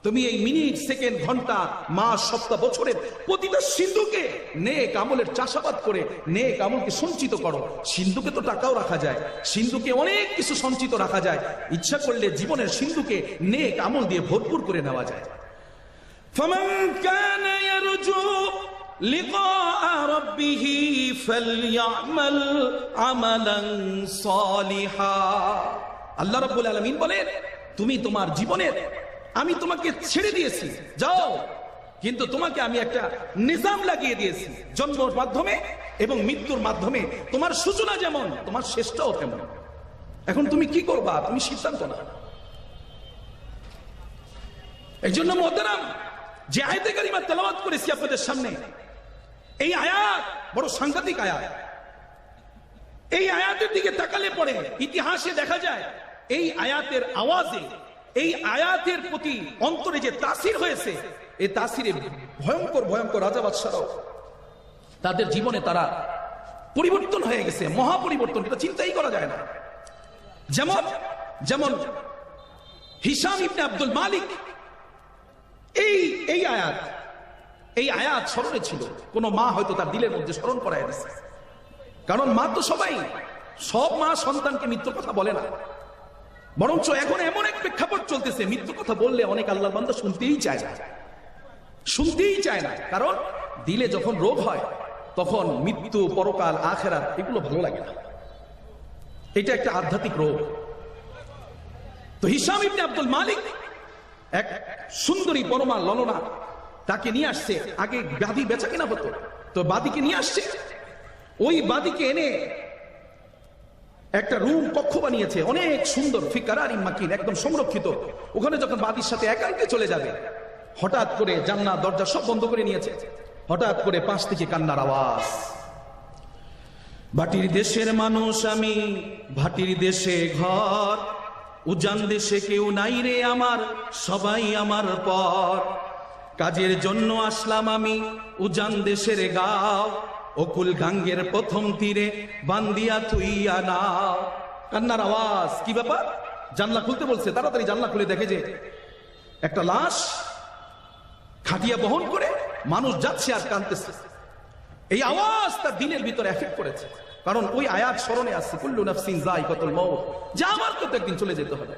তুমি এই মিনিট, সেকেন্ড, ঘন্টা, মাস, সপ্তাহ, বছরের প্রতিটা সিন্ধুকে নেক আমলের চাষাবাদ করে নেক আমলকে সঞ্চিত করো। সিন্ধুকে তো টাকাও রাখা যায়, সিন্ধুকে অনেক কিছু সঞ্চিত রাখা যায়। ইচ্ছা করলে জীবনের সিন্ধুকে নেক আমল দিয়ে ভরপুর করে নেওয়া যায়। ফামান কানা ইয়ারজু লিকাআ রাব্বিহি ফালইআমাল আমালান সালিহা। আল্লাহ রাব্বুল আলামিন বলেন, তুমি তোমার জীবনের, আমি তোমাকে ছেড়ে দিয়েছি, যাও, কিন্তু তোমাকে আমি একটা নিজাম লাগিয়ে দিয়েছি। জন্মের মাধ্যমে এবং মৃত্যুর মাধ্যমে তোমার সূচনা যেমন, তোমার শেষটাও তেমন। এখন তুমি কি করবা, তুমি সিদ্ধান্ত নাও। এই জন্য মুহতারাম, যে আয়াতে কারিমা তেলাওয়াত করেছি আপনাদের সামনে, এই আয়াত বড় সাংঘাতিক আয়াত। এই আয়াতের দিকে তাকালে পরে ইতিহাসে দেখা যায় এই আয়াতের আওয়াজে, এই আয়াতের প্রতি অন্তরে যে তাসির হয়েছে, এই তাসিরে ভয়ঙ্কর ভয়ঙ্কর রাজা বাদশারাও তাদের জীবনে তারা পরিবর্তন হয়ে গেছে, মহা পরিবর্তন, এটা চিন্তাই করা যায় না। যেমন যেমন হিশাম ইবনে আব্দুল মালিক, এই আয়াত স্মরণে ছিল। কোন মা হয়তো তার দিলের মধ্যে স্মরণ করায় দিচ্ছে, কারণ মা তো সব মা সন্তানকে মৃত্যুর কথা বলে না, বরঞ্চ এখন এমন এক প্রেক্ষাপট চলতেছে, মৃত্যুর কথা বললে অনেক আল্লাহর বান্দা শুনতেই চায় না। কারণ দিলে যখন রোগ হয় তখন মৃত্যু, পরকাল, আখিরাত এগুলো ভালো লাগে না। এটা একটা আধ্যাত্মিক রোগ। তো হিশাম ইবনে আব্দুল মালিক এক সুন্দরী পরমা ললনা, তাকে নিয়ে আসছে। আগে বাদী বেচা কেনা হতো, তো বাদীকে নিয়ে আসছে। ওই বাদীকে এনে একটা রুম, কক্ষ বানিয়েছে, অনেক সুন্দর, ফিকারারিন মাকিন, একদম সংরক্ষিত। ওখানে যখন বাদীর সাথে একান্তে চলে যাবে, হঠাৎ করে জান্নাত দরজা সব বন্ধ করে নিয়েছে। হঠাৎ করে পাশ থেকে কান্নার আওয়াজ। ভাটির দেশের মানুষ আমি, ভাটির দেশে ঘর, উজান দেশে কেউ নাই রে আমার, সবাই আমার পর। কাজের জন্য আসলাম আমি উজান দেশের গাঁও, অকুল গাঙ্গের প্রথম তীরে বান্দিয়া থুইয়া নাও। কান্নার আওয়াজ। কি ব্যাপার? জানলা খুলতে বলছে, তাড়াতাড়ি জানলা খুলে দেখে যে একটা লাশ খাটিয়া বহন করে মানুষ যাচ্ছে আর কাঁদতেছে। এই আওয়াজ তার দিনের ভিতরে এফেক্ট করেছে, কারণ ওই আয়াত স্মরণে আসছে, কুল্লু নাফসিন যায়কাতুল মাউত, যা আমার তো একদিন চলে যেতে হবে।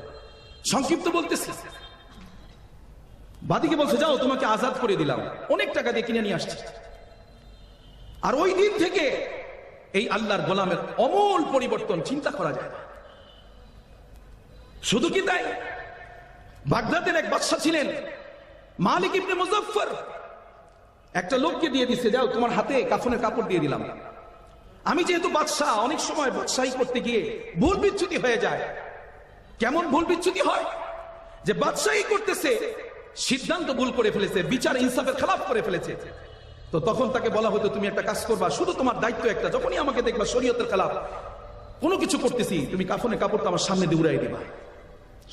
সংক্ষিপ্ত বলতেছে, বাদীকে বলছে, যাও, তোমাকে আজাদ করে দিলাম, অনেক টাকা দিয়ে কিনে নিয়ে আসছে। আর ওই দিন থেকে এই আল্লাহর গোলামের অমূল পরিবর্তন চিন্তা করা যায়। শুধু কি তাই, বাগদাদের এক বাদশা ছিলেন মালিক ইবনে মুজাফফর, একটা লোককে দিয়ে দিচ্ছে, যাও, তোমার হাতে কাফনের কাপড় দিয়ে দিলাম। আমি যেহেতু বাদশাহ, অনেক সময় বাদশাহী করতে গিয়ে ভুল বিচ্যুতি হয়ে যায়। কেমন ভুল বিচ্যুতি হয়? যে বাদশাহী করতেছে, সিদ্ধান্ত ভুল করে ফেলেছে, বিচার ইনসাফের খেলাফ করে ফেলেছে। তো তখন তাকে বলা হতো, তুমি একটা কাজ করবা, শুধু তোমার দায়িত্ব একটা, যখনই আমাকে দেখবা শরীয়তের খেলাফ কোনো কিছু করতেছি, তুমি কাফনের কাপড়টা আমার সামনে দিয়ে উড়াই দিবা।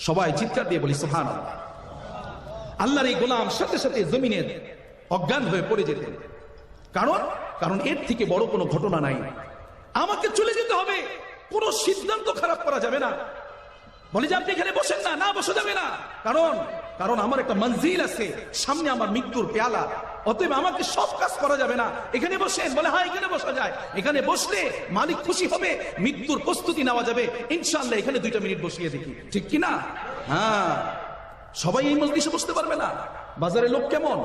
সবাই চিৎকার দিয়ে বলি সুবহানাল্লাহ। আল্লাহর এই গোলাম সাথে সাথে জমিনে অজ্ঞান হয়ে পড়ে যেতেন। কারণ এর থেকে বড় কোনো ঘটনা নাই। আমাকে চলে যেতে হবে, কোনো সিদ্ধান্ত খারাপ করা যাবে না। বলে যে আপনি এখানে বসেন না, না বসা যাবে না, কারণ আমার একটা মঞ্জিল আছে, সামনে আমার মৃত্যুর পেয়ালা, অতএব আমাকে সব কাজ করা যাবে না। এখানে বসেন। বলে হ্যাঁ, এখানে বসা যায়। এখানে বসলে মালিক খুশি হবে, মৃত্যুর প্রস্তুতি নেওয়া যাবে ইনশাআল্লাহ। এখানে 2 মিনিট বসিয়ে দেখি, ঠিক কিনা? হ্যাঁ, সবাই এই মজলিসে বসতে পারবে না। বাজারে লোক কেমন?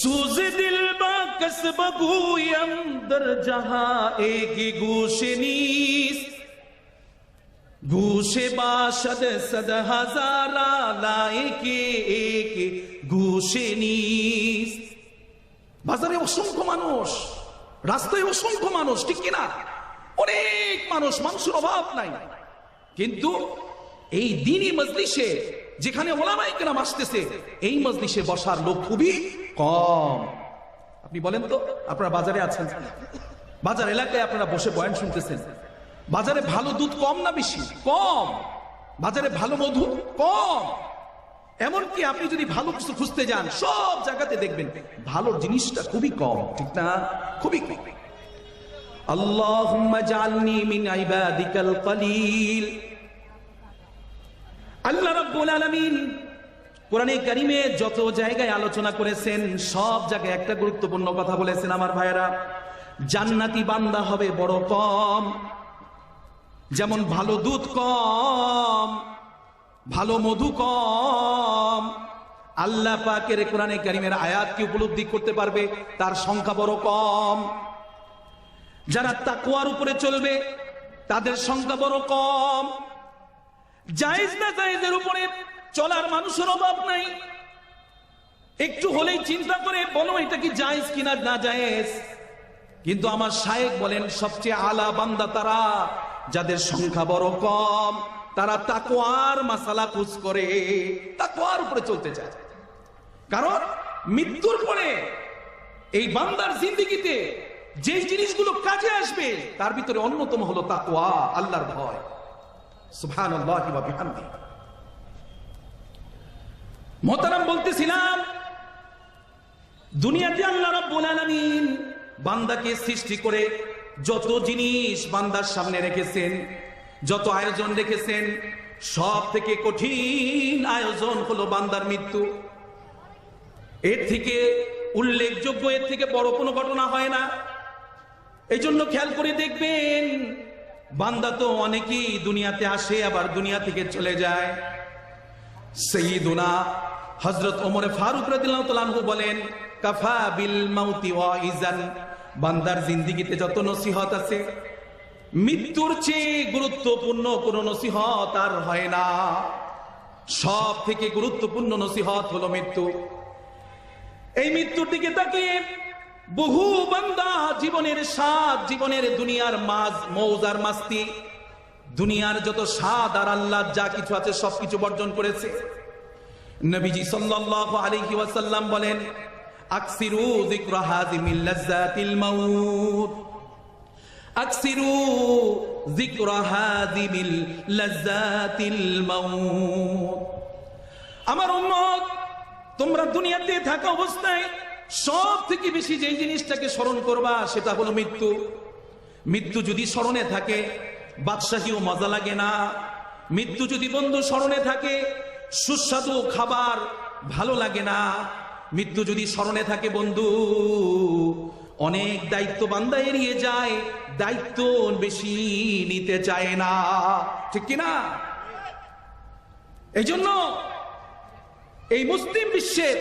सूज दिल बाकस बगूयम दर जहां एक गूशे नीस गूशे बाशद सद हजारा लाए के एक गूशे नीस। বাজারে অসংখ্য মানুষ, রাস্তায় অসংখ্য মানুষ, ঠিক কিনা? অনেক মানুষ, মানুষের অভাব নাই। কিন্তু এই দ্বীনি মজলিসে, যেখানে ওলামায়ে কেরাম আসতেছে, এই মজলিসে বসার লোক খুবই কম। আপনি বলেন তো, আপনারা বাজারে আছেন, বাজার এলাকায় আপনারা বসে বয়ান শুনতেছেন, বাজারে ভালো দুধ কম না বেশি? কম। বাজারে ভালো মধু কম। এমনকি আপনি যদি ভালো কিছু খুঁজতে যান, সব জায়গাতে দেখবেন ভালো জিনিসটা খুবই কম, ঠিক না? খুবই কম। আল্লাহুম্মা জাআলনি মিন ইবাদিকাল কলিল। আল্লাহ রাব্বুল আলামিন কোরআনে কারিমে যত জায়গায় আলোচনা করেছেন সব জায়গায় একটা গুরুত্বপূর্ণ কথা বলেছেন আমার ভাইয়েরা, জান্নাতি বান্দা হবে বড় কম। যেমন ভালো দুধ কম, ভালো মধু কম। আল্লাহ পাকের কোরআনে কারিমের আয়াতকে উপলব্ধি করতে পারবে তার সংখ্যা বড় কম। যারা তাকওয়ার উপরে চলবে তাদের সংখ্যা বড় কম। জায়েজ না জায়েজের উপরে চলার মানুষের অভাব নাই। একটু হলেই চিন্তা করে বলো এটা কি জায়েজ কিনা না জায়েজ। কিন্তু আমার শায়েখ বলেন সবচেয়ে আলা বান্দা তারা যাদের সংখ্যা বড় কম, তারা তাকওয়ার মাসালা খুঁজ করে, তাকওয়ার উপরে চলতে চায়। কারণ মৃত্যুর পরে এই বান্দার জিন্দেগিতে যে জিনিসগুলো কাজে আসবে তার ভিতরে অন্যতম হলো তাকওয়া, আল্লাহর ভয়। সুবহানাল্লাহি ওয়া বিহামদিহি। মোহতারাম, বলতেছিলাম দুনিয়াতে আল্লাহ রাব্বুল আলামিন বান্দাকে সৃষ্টি করে যত জিনিস বান্দার সামনে রেখেছেন, যত আয়োজন রেখেছেন, সব থেকে কঠিন আয়োজন হলো বান্দার মৃত্যু। এর থেকে উল্লেখযোগ্য, এর থেকে বড় কোনো ঘটনা হয় না। এই জন্য খেয়াল করে দেখবেন বান্দা তো অনেকেই দুনিয়াতে আসে আবার দুনিয়া থেকে চলে যায়। সাইয়্যিদুনা হযরত ওমর ফারুক রাদিয়াল্লাহু তাআলা আনহু বলেন, কাফা বিল মাউতি ওয়াইজান, বান্দার জিন্দেগিতে যত নসিহত আছে মৃত্যুর চেয়ে গুরুত্বপূর্ণ কোন নসিহত আর হয় না। সব থেকে গুরুত্বপূর্ণ নসিহত হলো মৃত্যু। এই মৃত্যুর দিকে তাকিয়ে বহু বান্দা জীবনের স্বাদ, জীবনের দুনিয়ার মৌজ আর মাস্তি, দুনিয়ার যত স্বাদ আর আল্লাহ যা কিছু আছে সবকিছু বর্জন করেছে। নবীজি সাল্লাল্লাহু আলাইহি ওয়াসাল্লাম বলেন, আকসিরু যিকরা হাযিমিল লাজ্জাতিল মাউত, আকসিরু যিকরা হাযিমিল লাজ্জাতিল মাউত। আমার উম্মত, তোমরা দুনিয়াতে থাকা অবস্থায় সব থেকে বেশি যে জিনিসটাকে স্মরণ করবা সেটা হলো মৃত্যু। মৃত্যু যদি স্মরণে থাকে বাদশাহীও মজা লাগে না। মৃত্যু যদি বন্ধু স্মরণে থাকে সুস্বাদু খাবার ভালো লাগে না। মৃত্যু যদি স্মরণে থাকে বন্ধু, অনেক দায়িত্ব বান্দা এড়িয়ে যায়, দায়িত্ব বেশি নিতে চায় না, ঠিক কিনা? এই জন্য এই মুসলিম বিশ্বের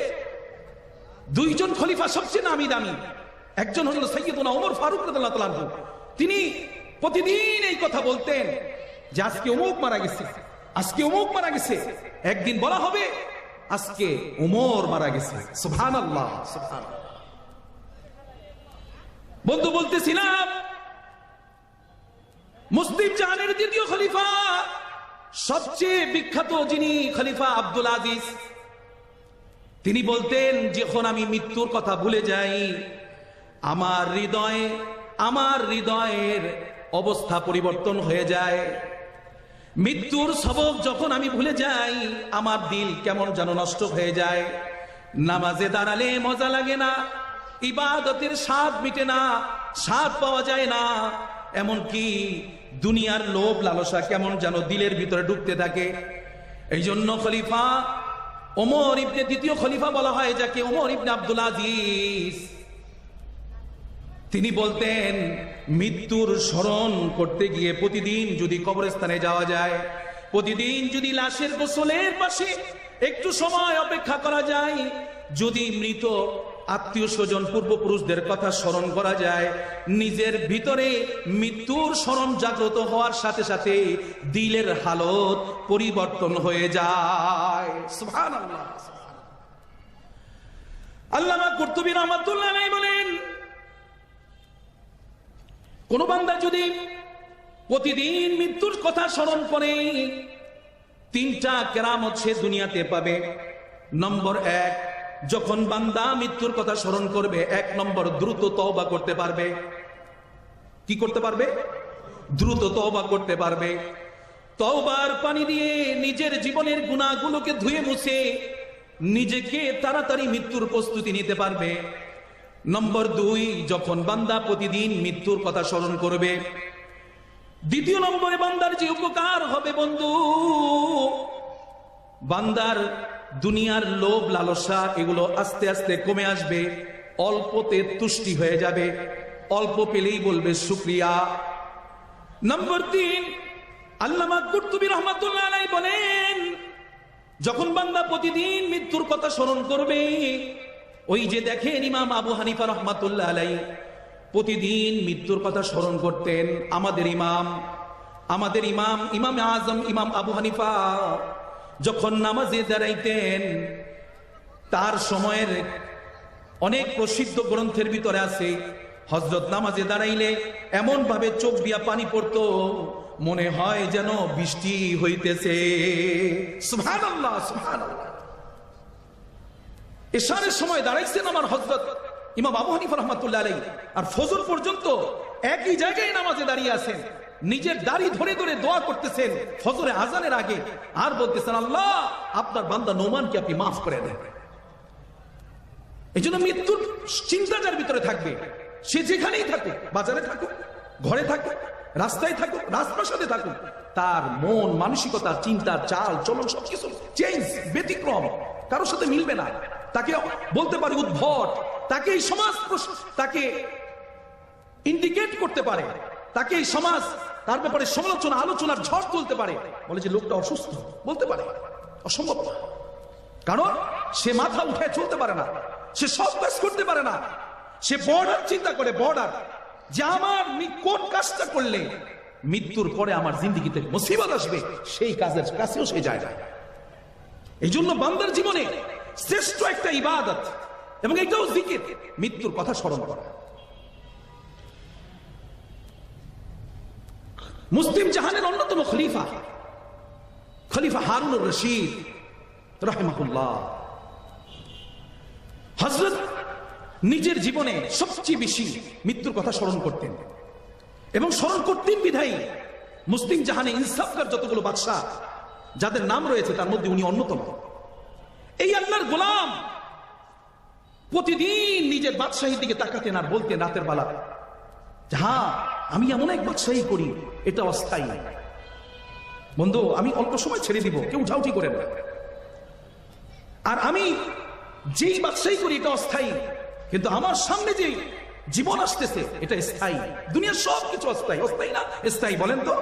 দুইজন খলিফা সবচেয়ে নামি দামি। একজন হল সাইয়্যিদুনা ওমর ফারুক রাদিয়াল্লাহু তাআলা আনহু। তিনি প্রতিদিন এই কথা বলতেন যে আজকে অমুক মারা গেছে, আজকে অমুক মারা গেছে। একদিন বলা হবে আজকে ওমর মারা গেছে। সুবহানাল্লাহ, সুবহানাল্লাহ। বন্ধু, বলতেছিলাম মুসলিম জাহানের দ্বিতীয় খলিফা, সবচেয়ে বিখ্যাত যিনি খলিফা আব্দুল আজিজ, তিনি বলতেন যখন আমি মৃত্যুর কথা ভুলে যাই আমার হৃদয়ের অবস্থা পরিবর্তন হয়ে যায়। মৃত্যুর সবক যখন আমি ভুলে যাই আমার দিল কেমন যেন নষ্ট হয়ে যায়। নামাজে দাঁড়ালে মজা লাগে না, ইবাদতের স্বাদ মিটে না, স্বাদ পাওয়া যায় না। এমনকি দুনিয়ার লোভ লালসা কেমন যেন দিলের ভিতরে ঢুকতে থাকে। এই জন্য খলিফা ওমর ইবনে, দ্বিতীয় খলিফা বলা হয় যাকে, ওমর ইবনে আব্দুল আজিজ, তিনি বলতেন মৃত্যুর স্মরণ করতে গিয়ে প্রতিদিন যদি কবরস্থানে যাওয়া যায়, প্রতিদিন যদি লাশের গোসলের পাশে একটু সময় অপেক্ষা করা যায়, যদি মৃত আত্মীয় স্বজন পূর্বপুরুষদের কথা স্মরণ করা যায়, নিজের ভিতরে মৃত্যুর স্মরণ জাগ্রত হওয়ার সাথে সাথে দিলের হালত পরিবর্তন হয়ে যায়। সুবহানাল্লাহ। আল্লামা কুরতুবী রাহমাতুল্লাহ আলাইহি বলেন, কোন বান্দা যদি প্রতিদিন মৃত্যুর কথা স্মরণ করে তিনটা কেরামত সে দুনিয়াতে পাবে। নম্বর এক, যখন বান্দা মৃত্যুর কথা স্মরণ করবে, এক নম্বর দ্রুত তওবা করতে পারবে। কি করতে পারবে? দ্রুত তওবা করতে পারবে। তওবার পানি দিয়ে নিজের জীবনের গুনাহগুলোকে ধুয়ে মুছে নিজেকে তাড়াতাড়ি মৃত্যুর প্রস্তুতি নিতে পারবে। নম্বর দুই, যখন বান্দা প্রতিদিন মৃত্যুর কথা স্মরণ করবে, দ্বিতীয় নম্বরে বান্দার যে উপকার হবে বন্ধু, বান্দার দুনিয়ার লোভ লালসা এগুলো আস্তে আস্তে কমে আসবে, অল্পতে তুষ্টি হয়ে যাবে, অল্প পেলেই বলবে শুকরিয়া। নম্বর 3, আল্লামা কুরতুবী রাহমাতুল্লাহ আলাইহি বলেন, যখন বান্দা প্রতিদিন মৃত্যুর কথা স্মরণ করবে, ওই যে দেখেন ইমাম আবু হানিফা রাহমাতুল্লাহ আলাইহি প্রতিদিন মৃত্যুর কথা স্মরণ করতেন। আমাদের ইমাম ইমাম আজম ইমাম আবু হানিফা যখন নামাজে দাঁড়াইতেন, তার সময়ের অনেক প্রসিদ্ধ গ্রন্থের ভিতরে আছে, হযরত নামাজে দাঁড়াইলে এমন ভাবে চোখ দিয়া পানি পড়তো, মনে হয় যেন বৃষ্টি হইতেছে। সুবহানাল্লাহ, সুবহানাল্লাহ। এশারের সময় দাঁড়াইছেন আমার হযরত ইমাম আবু হানিফা রাহমাতুল্লাহ আলাইহি, আর ফজর পর্যন্ত একই জায়গায় নামাজে দাঁড়িয়ে আছেন, নিজের দাড়ি ধরে ধরে দোয়া করতেছেন ফজরে আজানের আগে, আর বলতেছেন, আল্লাহ আপনার বান্দা নোমানকে আপনি মাফ করে দেন। এই জন্য মৃত্যুর চিন্তা যার ভিতরে থাকবে, সে যেখানেই থাকুক, বাজারে থাকুক, ঘরে থাকুক, রাস্তায় থাকুক, রাজপ্রাসাদে থাকুক, তার মন মানসিকতা, চিন্তা, চাল চলন সবকিছু চেঞ্জ, ব্যতিক্রম, কারোর সাথে মিলবে না। তাকে বলতে পারে উদ্ভট, তাকে এই সমাজ তাকে ইন্ডিকেট করতে পারে, তাকে এই সমাজ তার ব্যাপারে সমালোচনা আলোচনার ঝড় তুলতে পারে, বলে যে লোকটা অসুস্থ, বলতে পারে, অসম্ভব না। কারণ সে মাথা উঠে চলতে পারে না, সে সব কাজ করতে পারে না, সে বর্ডার চিন্তা করে, বর্ডার, যে আমার কোন কাজটা করলে মৃত্যুর পরে আমার জিন্দেগিতে মুসিবত আসবে, সেই কাজের কাছেও সে যায় না। এই জন্য বান্দার জীবনে শ্রেষ্ঠ একটা ইবাদত, এবং এটাও জিকির, মৃত্যুর কথা স্মরণ করা। মুসলিম জাহানের অন্যতম খলিফা হারুনুর রশিদ রাহিমাহুল্লাহ, হযরত নিজের জীবনে সবচেয়ে বেশি মৃত্যুর কথা স্মরণ করতেন, এবং স্মরণ করতেন বিধায়ী মুসলিম জাহানে ইনসাফকার যতগুলো বাদশা যাদের নাম রয়েছে তার মধ্যে উনি অন্যতম। এই আল্লাহর গোলাম প্রতিদিন নিজের বাদশাহীর দিকে তাকাতেন আর বলতেন রাতের বেলা, হ্যাঁ আমি এমন এক বাদশাহী করি, এটা অস্থায়ী। বন্ধু, আমি অল্প সময় ছেড়ে দিব, কেউ উঠাউঠি করেন না। আর আমি যেই বাদশাহী করি এটা অস্থায়ী, কিন্তু আমার সামনে যে জীবন আসতেছে এটা স্থায়ী। দুনিয়ার সব কিছু অস্থায়ী, অস্থায়ী না স্থায়ী? বলেন তো,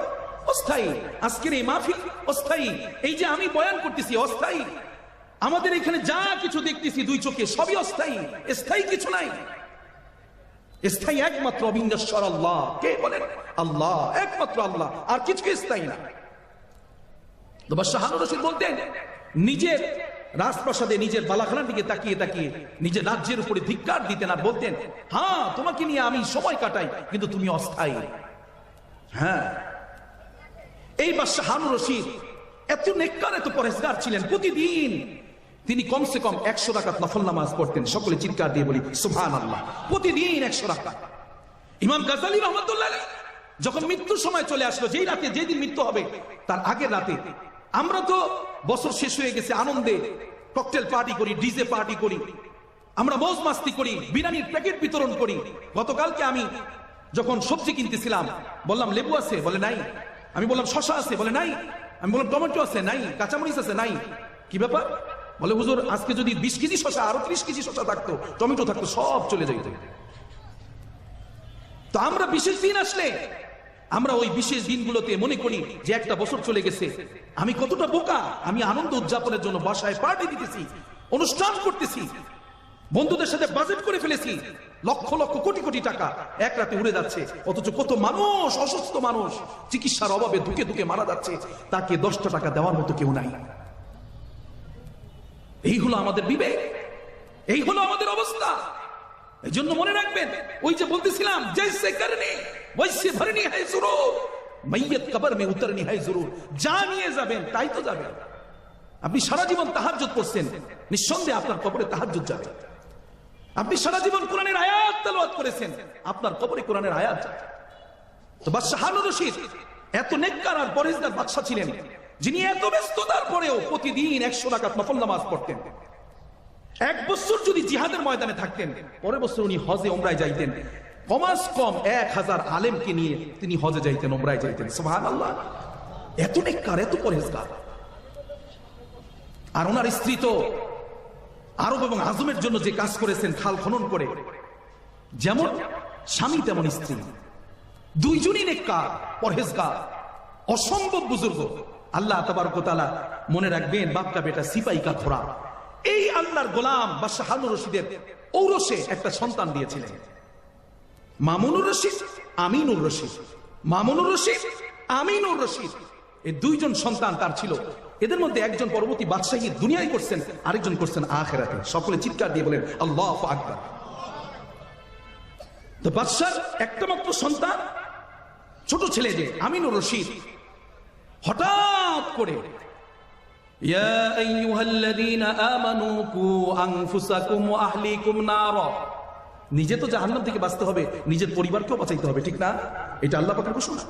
অস্থায়ী। আজকের এই মাহফিল অস্থায়ী, এই যে আমি বয়ান করতেছি অস্থায়ী, আমাদের এখানে যা কিছু দেখতেছি দুই চোখে সবই অস্থায়ী, স্থায়ী কিছু নাই। স্থায়ী একমাত্র অবিনশ্বর আল্লাহ। কে বলেন? আল্লাহ, একমাত্র আল্লাহ, আর কিছু স্থায়ী না। তো বাদশাহ হারুন রশিদ বলতেন, নিজের রাজপ্রাসাদে নিজের বালাখানার দিকে তাকিয়ে তাকিয়ে নিজের রাজ্যের উপরে ধিক্কার দিতেন আর বলতেন, হ্যাঁ তোমাকে নিয়ে আমি সময় কাটাই, কিন্তু তুমি অস্থায়ী। হ্যাঁ, এই বাদশাহ হারুন রশিদ এত নেককার, এত পরেজগার ছিলেন। প্রতিদিন তিনি কমসে কম 100 রাকাত নফল নামাজ পড়তেন। সকলে চিৎকার দিয়ে বলি সুবহানাল্লাহ। প্রতিদিন 100 রাকাত। ইমাম গাজ্জালী রাহমাতুল্লাহ আলাইহি যখন মৃত্যুর সময় চলে আসলো, যেই রাতে, যেদিন মৃত্যু হবে তার আগের রাতে, আমরা তো বছর শেষ হয়ে গেছে, আনন্দে ককটেল পার্টি করি, ডিজে পার্টি করি, আমরা মৌজ মাস্তি করি, বিরিয়ানির প্যাকেট বিতরণ করি। গতকালকে আমি যখন সবজি কিনতেছিলাম, বললাম লেবু আছে, বলে নাই। আমি বললাম শশা আছে, বলে নাই। আমি বললাম টমেটো আছে, নাই। কাঁচামরিচ আছে, নাই। কি ব্যাপার? বলে হুজুর আজকে যদি 20 কেজি শশা, আরো 30 কেজি শশা থাকতো, টমেটো থাকতো, সব চলে যাইত। তো আমরা বিশেষ দিন আসলে আমরা ওই বিশেষ দিনগুলোতে মনে করি যে একটা বছর চলে গেছে, আমি কতটা বোকা, আমি আনন্দ উদযাপনের জন্য বাসায় পার্টি দিতেছি, অনুষ্ঠান করতেছি, বন্ধুদের সাথে বাজেট করে ফেলেছি, লক্ষ লক্ষ কোটি কোটি টাকা এক রাতে উড়ে যাচ্ছে। অথচ কত মানুষ, অসুস্থ মানুষ চিকিৎসার অভাবে ধুকে ধুকে মারা যাচ্ছে, তাকে 10টা টাকা দেওয়ার মতো কেউ নাই। এই হলো আমাদের বিবেক, এই হলো আমাদের অবস্থা। এই জন্য মনে রাখবেন, ওই যে বলতেছিলাম, জৈসে করনি বৈসে ভরনি হ্যায় জরুর, মাইয়াত কবর মে উতরনি হ্যায় জরুর। যা নিয়ে যাবেন তাই তো যাবেন। আপনি সারা জীবন তাহাজ্জুদ করছেন, নিঃসন্দেহে আপনার কবরে তাহাজ্জুদ যাবে। আপনি সারা জীবন কোরআনের আয়াত তেলাওয়াত করেছেন, আপনার কবরে কোরআনের আয়াত যাবে। তো বাদশাহ হারুন রশিদ এত নেককার আর পরেজগার বাদশা ছিলেন, যিনি এত ব্যস্ততার পরেও প্রতিদিন 100 রাকাত নফল নামাজ পড়তেন। এক বছর যদি জিহাদের ময়দানে থাকতেন, পরের বছর উনি হজে ওমরায় যাইতেন। কমাস কম 1000 আলেমকে নিয়ে তিনি হজে যাইতেন, ওমরায় যাইতেন। সুবহানাল্লাহ। এত নেককার, এত পরেজগার। আর ওনার স্ত্রী তো আরব এবং আজমের জন্য যে কাজ করেছেন খাল খনন করে, যেমন স্বামী তেমন স্ত্রী, দুইজনই নেককার, পরহেজগার, অসম্ভব বুজুর্গ। আল্লাহ তাবারক ওয়া তাআলা মনে রাখবেন, বাপকা বেটা সিপাহী কা থোড়া, এই আল্লাহর গোলাম বাদশাহ হারুন রশিদের ঔরসে একটা সন্তান দিয়েছিলেন, মামুনুর রশিদ, আমিনুর রশিদ। মামুনুর রশিদ, আমিনুর রশিদ, এই দুইজন সন্তান তার ছিল। এদের মধ্যে একজন পরবর্তী বাদশাহী দুনিয়ায় করছেন, আরেকজন করছেন আখিরাতে। সকলে চিৎকার দিয়ে বলেন আল্লাহু আকবার। তো বাদশার একটা মাত্র সন্তান, ছোট ছেলে যে আমিনুর রশিদ, হঠাৎ করে ইয়া আইয়ুহাল্লাযীনা আমানু কু আনফুসাকুম ওয়া আহলিকুম নারা, নিজে তো জাহান্নাম থেকে বাঁচতে হবে, নিজের পরিবারকেও বাঁচাইতে হবে, ঠিক না? এটা আল্লাহ পাকের ঘোষণা।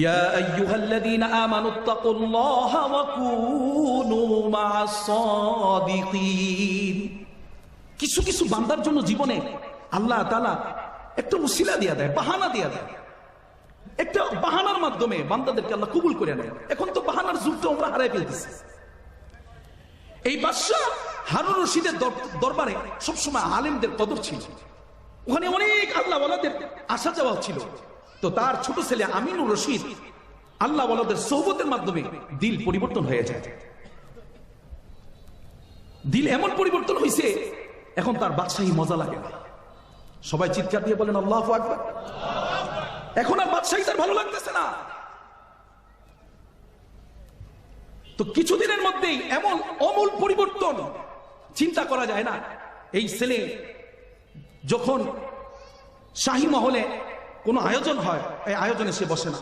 ইয়া আইয়ুহাল্লাযীনা আমানুত্তাকুল্লাহা ওয়া কুনু মা'আস সাদিকিন। কিছু কিছু বান্দার জন্য জীবনে আল্লাহ তাআলা একটা উসিলা দিয়া দেয়, বাহানা দিয়া দেয়। একটা বাহানার মাধ্যমে বান্দাদেরকে আল্লাহ কবুল করে নেয়। এখন তো বাহানার যুগটা আমরা হারাই ফেলতেছি। এই বাদশাহ হারুন রশিদের দরবারে সবসময় আলেমদের কদর ছিল, ওখানে অনেক আল্লাহ ওয়ালাদের আসা যাওয়া ছিল। তো তার ছোট ছেলে আমিনুর রশিদ আল্লাহ ওয়ালাদের সোহবতের মাধ্যমে দিল পরিবর্তন হয়ে যায়। দিল এমন পরিবর্তন হয়েছে, এখন তার বাদশাহী মজা লাগে না। সবাই চিৎকার দিয়ে বলেন আল্লাহু আকবার। এখন আর বাদশাহী তার ভালো লাগতেছে না। তো কিছুদিনের মধ্যেই এমন অমূল পরিবর্তন চিন্তা করা যায় না। এই ছেলে যখন শাহী মহলে কোনো আয়োজন হয়, এই আয়োজনে সে বসে না।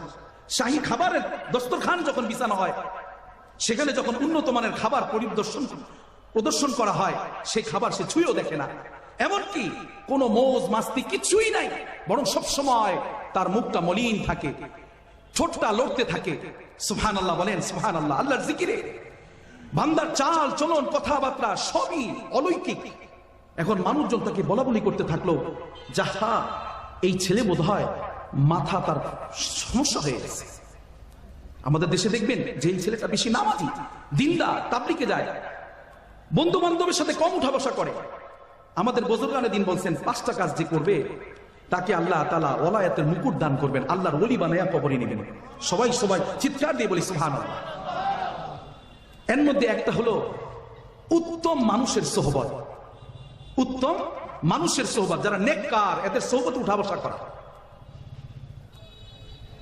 শাহী খাবারের দস্তরখান যখন বিছানো হয়, সেখানে যখন উন্নত মানের খাবার প্রদর্শন করা হয়, সেই খাবার সে ছুঁয়েও দেখে না। এমনকি কোনো মৌজ মাস্তি কিছুই নাই, বরং সবসময় তার মুখটা মলিন থাকে, ঠোঁটটা লড়তে থাকে। সুবহানাল্লাহ বলেন, সুবহানাল্লাহ। আল্লাহর জিকিরে বান্দার চাল চলন কথাবার্তা সবই অলৌকিক। এখন মানুষজন তাকে বলা বলি করতে থাকলো, যাহা এই ছেলে বোধহয় মাথা তার সমস্যা হয়ে গেছে। আমাদের দেশে দেখবেন যে এই ছেলেটা বেশি নামাজি, দিনদার, তাবলিগে যায়, বন্ধু বান্ধবের সাথে কম উঠা বসা করে। আমাদের বুজুর্গানে দিন বলছেন, 5টা কাজ যে করবে তাকে আল্লাহ তাআলা ওলায়াতের মুকুট দান করবেন, আল্লাহর ওলি বানায়া কবরে নেবেন। সবাই চিৎকার দিয়ে বলি সুবহানাল্লাহ। এর মধ্যে একটা হলো উত্তম মানুষের সোহবত। উত্তম মানুষের সোহবত, যারা নেককার, এদের সোহবত উঠা বসা করা।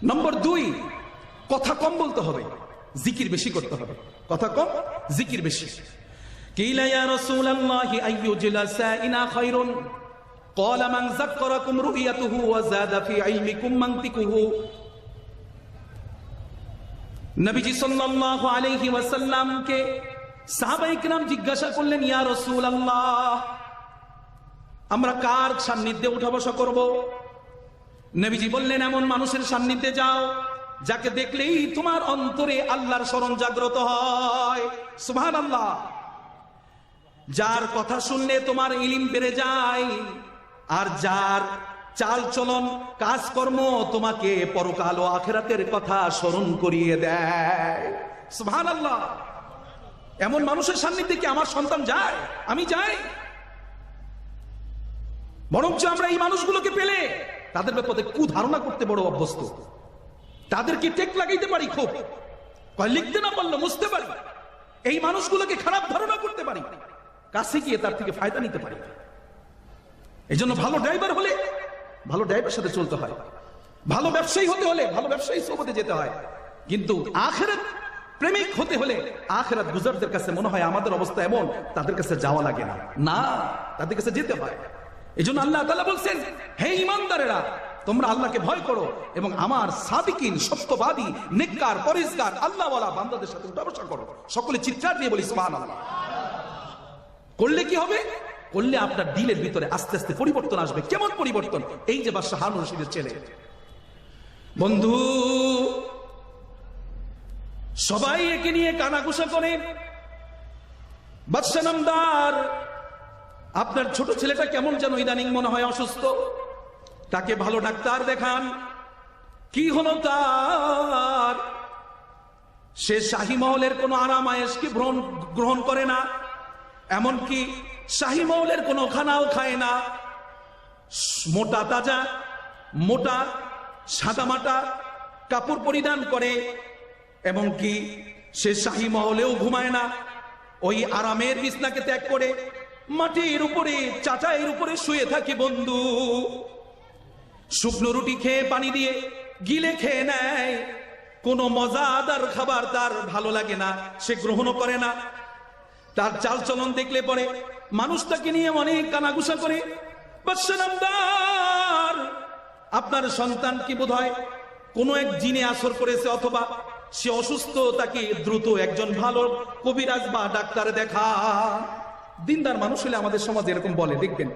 নম্বর 2, কথা কম বলতে হবে, জিকির বেশি করতে হবে। কথা কম, জিকির বেশি। কিলা ইয়া রাসূলুল্লাহ আইয়ু জিলাসাইনা খায়রুন ক্বালা মান যাক্কারাকুম রুয়াতুহু ওয়া যাদা ফি ইলমিকুম মানতিকুহু। নবীজি সাল্লাল্লাহু আলাইহি ওয়াসাল্লামকে সাহাবায়ে কিরাম জিজ্ঞাসা করলেন, ইয়া রাসূলুল্লাহ, আমরা কার সান্নিধ্যে উঠা বসা করব? নবীজি বললেন, এমন মানুষের সান্নিধ্যে যাও যাকে দেখলেই তোমার অন্তরে আল্লাহর স্মরণ জাগ্রত হয়। সুবহানাল্লাহ। যার কথা শুনলে তোমার ইলম বেড়ে যায়, আর যার চাল চলন কাজকর্ম তোমাকে পরকাল ও আখিরাতের কথা স্মরণ করিয়ে দেয়। সুবহানাল্লাহ। এমন মানুষের সান্নিধ্যে কি আমার সন্তান যায়? আমি যাই? বরঞ্চ আমরা এই মানুষগুলোকে পেলে তাদের ব্যাপারে কুধারণা করতে বড় অভ্যস্ত। তাদেরকে টেক লাগাইতে পারি, খুব লিখতে না পারলো মুছতে পারি। এই মানুষগুলোকে খারাপ ধারণা করতে পারি, কাছে গিয়ে তার থেকে ফায়দা নিতে পারি। এই জন্য ভালো ড্রাইভার হলে ভালো ড্রাইভারের সাথে চলতে হয়, ভালো ব্যবসায়ী হতে হলে ভালো ব্যবসায়ী সোহবতে যেতে হয়। কিন্তু আখিরাত প্রেমিক হতে হলে আখিরাত গুজারদের কাছে মনে হয় আমাদের অবস্থা এমন, তাদের কাছে যাওয়া লাগে না, না, তাদের কাছে যেতে হয়। এই জন্য আল্লাহ তাআলা বলছেন, হে ঈমানদারেরা, তোমরা আল্লাহকে ভয় করো এবং আমার সাদিকিন, সত্যবাদী, নেককার, পরেজগার, আল্লাহওয়ালা বান্দাদের সাথে উঠা বসা করো। সকলে চিৎকার দিয়ে বলি সুবহানাল্লাহ। করলে কি হবে? করলে আপনার দিলের ভিতরে আস্তে আস্তে পরিবর্তন আসবে। কেমন পরিবর্তন? এই যে বাদশাহ হারুন রশিদের ছেলে। বন্ধু, সবাই একে নিয়ে কানাঘুষা করে, বাদশাহ নামদার, আপনার ছোট ছেলেটা কেমন যেন ইদানিং মনে হয় অসুস্থ, তাকে ভালো ডাক্তার দেখান। কি হলো তার? সে শাহী মহলের কোনো আরাম আয়েশকে গ্রহণ করে না, এমনকি শাহী মহলের কোনো খানাও খায় না। মোটা তাজা মোটা সাদামাটা কাপড় পরিধান করে, এমনকি সে শাহী মহলেও ঘুমায় না। ওই আরামের বিছনাকে ত্যাগ করে মাটির উপরে চাটাইয়ের উপরে শুয়ে থাকে বন্ধু। শুকনো রুটি খেয়ে পানি দিয়ে গিলে খেয়ে নেয়। কোনো মজাদার খাবার তার ভালো লাগে না, সে গ্রহণও করে না। তার চালচলন দেখলে পরে মানুষ তাকে নিয়ে অনেক কানাঘুষা করে। বাদশাহ, আপনার সন্তান কি বোধ হয় কোনো এক জিনে আসর করেছে, অথবা সে অসুস্থ, তাকে দ্রুত একজন ভালো কবিরাজ বা ডাক্তার দেখা। দিনদার মানুষ হলে আমাদের সমাজে এরকম বলে, দেখবেন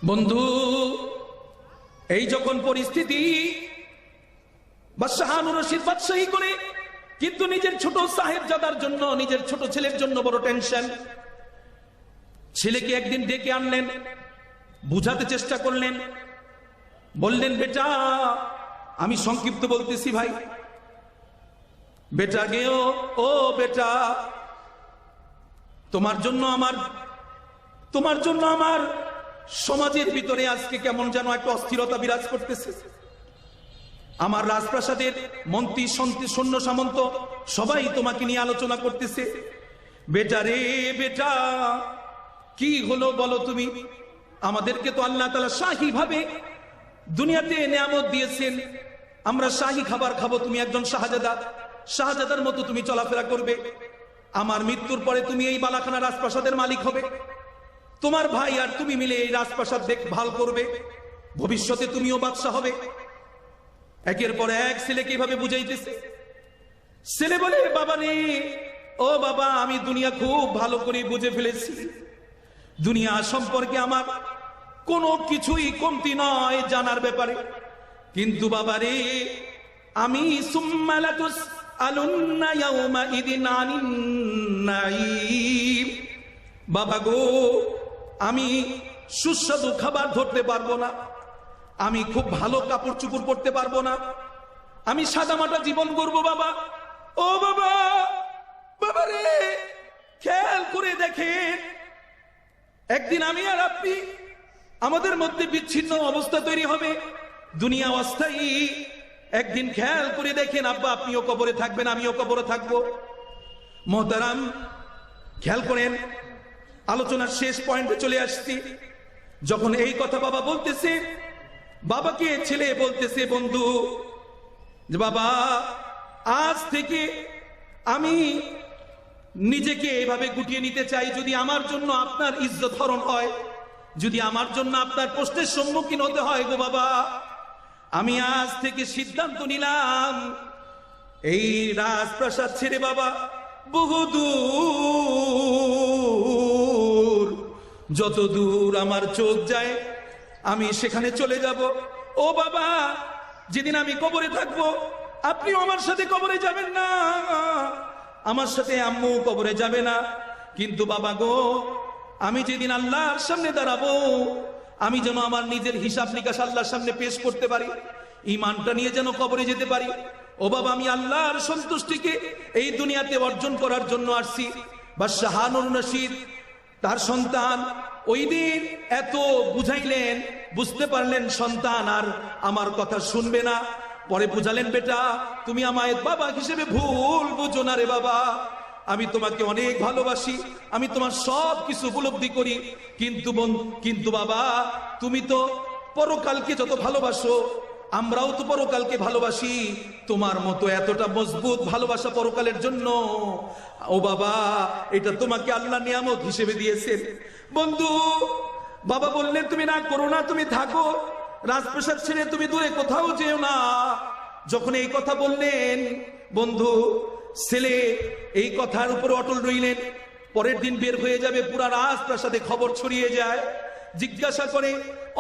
বন্ধু। এই যখন পরিস্থিতি, বাদশাহ হারুন রশিদ বাদশাহী করে, কিন্তু নিজের ছোট সাহেবজাদার জন্য, নিজের ছোট ছেলের জন্য বড় টেনশন। ছেলেকে একদিন ডেকে আনলেন, বুঝাতে চেষ্টা করলেন, বললেন, বেটা, আমি সংক্ষিপ্ত বলতেছি ভাই, বেটা গেও, ও বেটা, তোমার জন্য আমার সমাজের ভিতরে আজকে কেমন যেন একটা অস্থিরতা বিরাজ করতেছে। আমার রাজপ্রাসাদের মন্ত্রী সৈন্য সামন্ত সবাই তোমাকে নিয়ে আলোচনা করতেছে। বেটা রে বেটা, কি হলো বলো তুমি? আমাদেরকে তো আল্লাহ তাআলা শাহী ভাবে দুনিয়াতে নিয়ামত দিয়েছেন, আমরা শাহী খাবার খাবো। তুমি একজন শাহজাদার মতো তুমি চলাফেরা করবে। আমার মৃত্যুর পরে তুমি এই বালাখানা রাজপ্রাসাদের মালিক হবে। তোমার ভাই আর তুমি মিলে এই রাজপ্রাসাদ দেখভাল করবে। ভবিষ্যতে তুমিও বাদশাহ হবে। একের পর এক ছেলেকে এইভাবে বুঝাইতেছে। ছেলে বলে, বাবা রে, ও বাবা, আমি দুনিয়া খুব ভালো করে বুঝে ফেলেছি। দুনিয়া সম্পর্কে আমার কোনো কিছুই কমতি নয় জানার ব্যাপারে। কিন্তু বাবা রে, আমি সুম্মা লাতুসআলুন্না ইয়াউমাইযিন আনিন নাঈম, বাবা গো, আমি সুস্বাদু খাবার ধরতে পারবো না, আমি খুব ভালো কাপড় চুপড় পরতে পারবো না, আমি সাদামাটা জীবন করবো বাবা। ও বাবা, বাবা রে, খেয়াল করে দেখেন, একদিন আমি আর আপনি, আমাদের মধ্যে বিচ্ছিন্ন অবস্থা তৈরি হবে। দুনিয়া অস্থায়ী। একদিন খেয়াল করে দেখেন, আব্বা আপনিও কবরে থাকবেন, আমিও কবরে থাকবো। মোহতারাম, খেয়াল করেন, আলোচনার শেষ পয়েন্টে চলে আসছি। যখন এই কথা বাবা বলতেছে, বাবাকে ছেলে বলতেছে, বন্ধু, যে বাবা, আজ থেকে আমি নিজেকে এভাবে গুটিয়ে নিতে চাই। যদি আমার জন্য আপনার ইজ্জত হরণ হয়, যদি আমার জন্য আপনার প্রশ্নের সম্মুখীন হতে হয় গো বাবা, আমি আজ থেকে সিদ্ধান্ত নিলাম, এই রাজপ্রাসাদ ছেড়ে বাবা বহুদূর, যত দূর আমার চোখ যায় আমি সেখানে চলে যাব। ও বাবা, যেদিন আমি কবরে থাকবো, আপনিও আমার সাথে কবরে যাবেন না, আমার সাথে আম্মু কবরে যাবে না। কিন্তু বাবা গো, আমি যেদিন আল্লাহর সামনে দাঁড়াবো, আমি যেন আমার নিজের হিসাব নিকাশ আল্লাহর সামনে পেশ করতে পারি, ঈমানটা নিয়ে যেন কবরে যেতে পারি। ও বাবা, আমি আল্লাহর সন্তুষ্টিকে এই দুনিয়াতে অর্জন করার জন্য আসছি। বাদশাহ হারুন রশিদ তার সন্তান ওই দিন এত বুঝাইলেন, বুঝতে পারলেন সন্তান আর আমার কথা শুনবে না। পরে বুঝালেন, বেটা, তুমি আমায় বাবা হিসেবে ভুল বুঝো না রে বাবা, আমি তোমাকে অনেক ভালোবাসি, আমি তোমার সব কিছু উপলব্ধি করি। কিন্তু বাবা, তুমি তো পরকালকে যত ভালোবাসো, আমরাও তো পরকালকে ভালোবাসি। তোমার মতো এতটা মজবুত ভালোবাসা পরকালের জন্য, ও বাবা, এটা তোমাকে আল্লাহ নিয়ামত হিসেবে দিয়েছেন। বন্ধু, বাবা বললেন, তুমি না করো না, তুমি থাকো, রাজপ্রাসাদ ছেড়ে তুমি দূরে কোথাও যেও না। যখন এই কথা বললেন, বন্ধু, ছেলে এই কথার উপর অটল রইলেন। পরের দিন বের হয়ে যাবে, পুরা রাজপ্রাসাদে খবর ছড়িয়ে যায়। জিজ্ঞাসা করে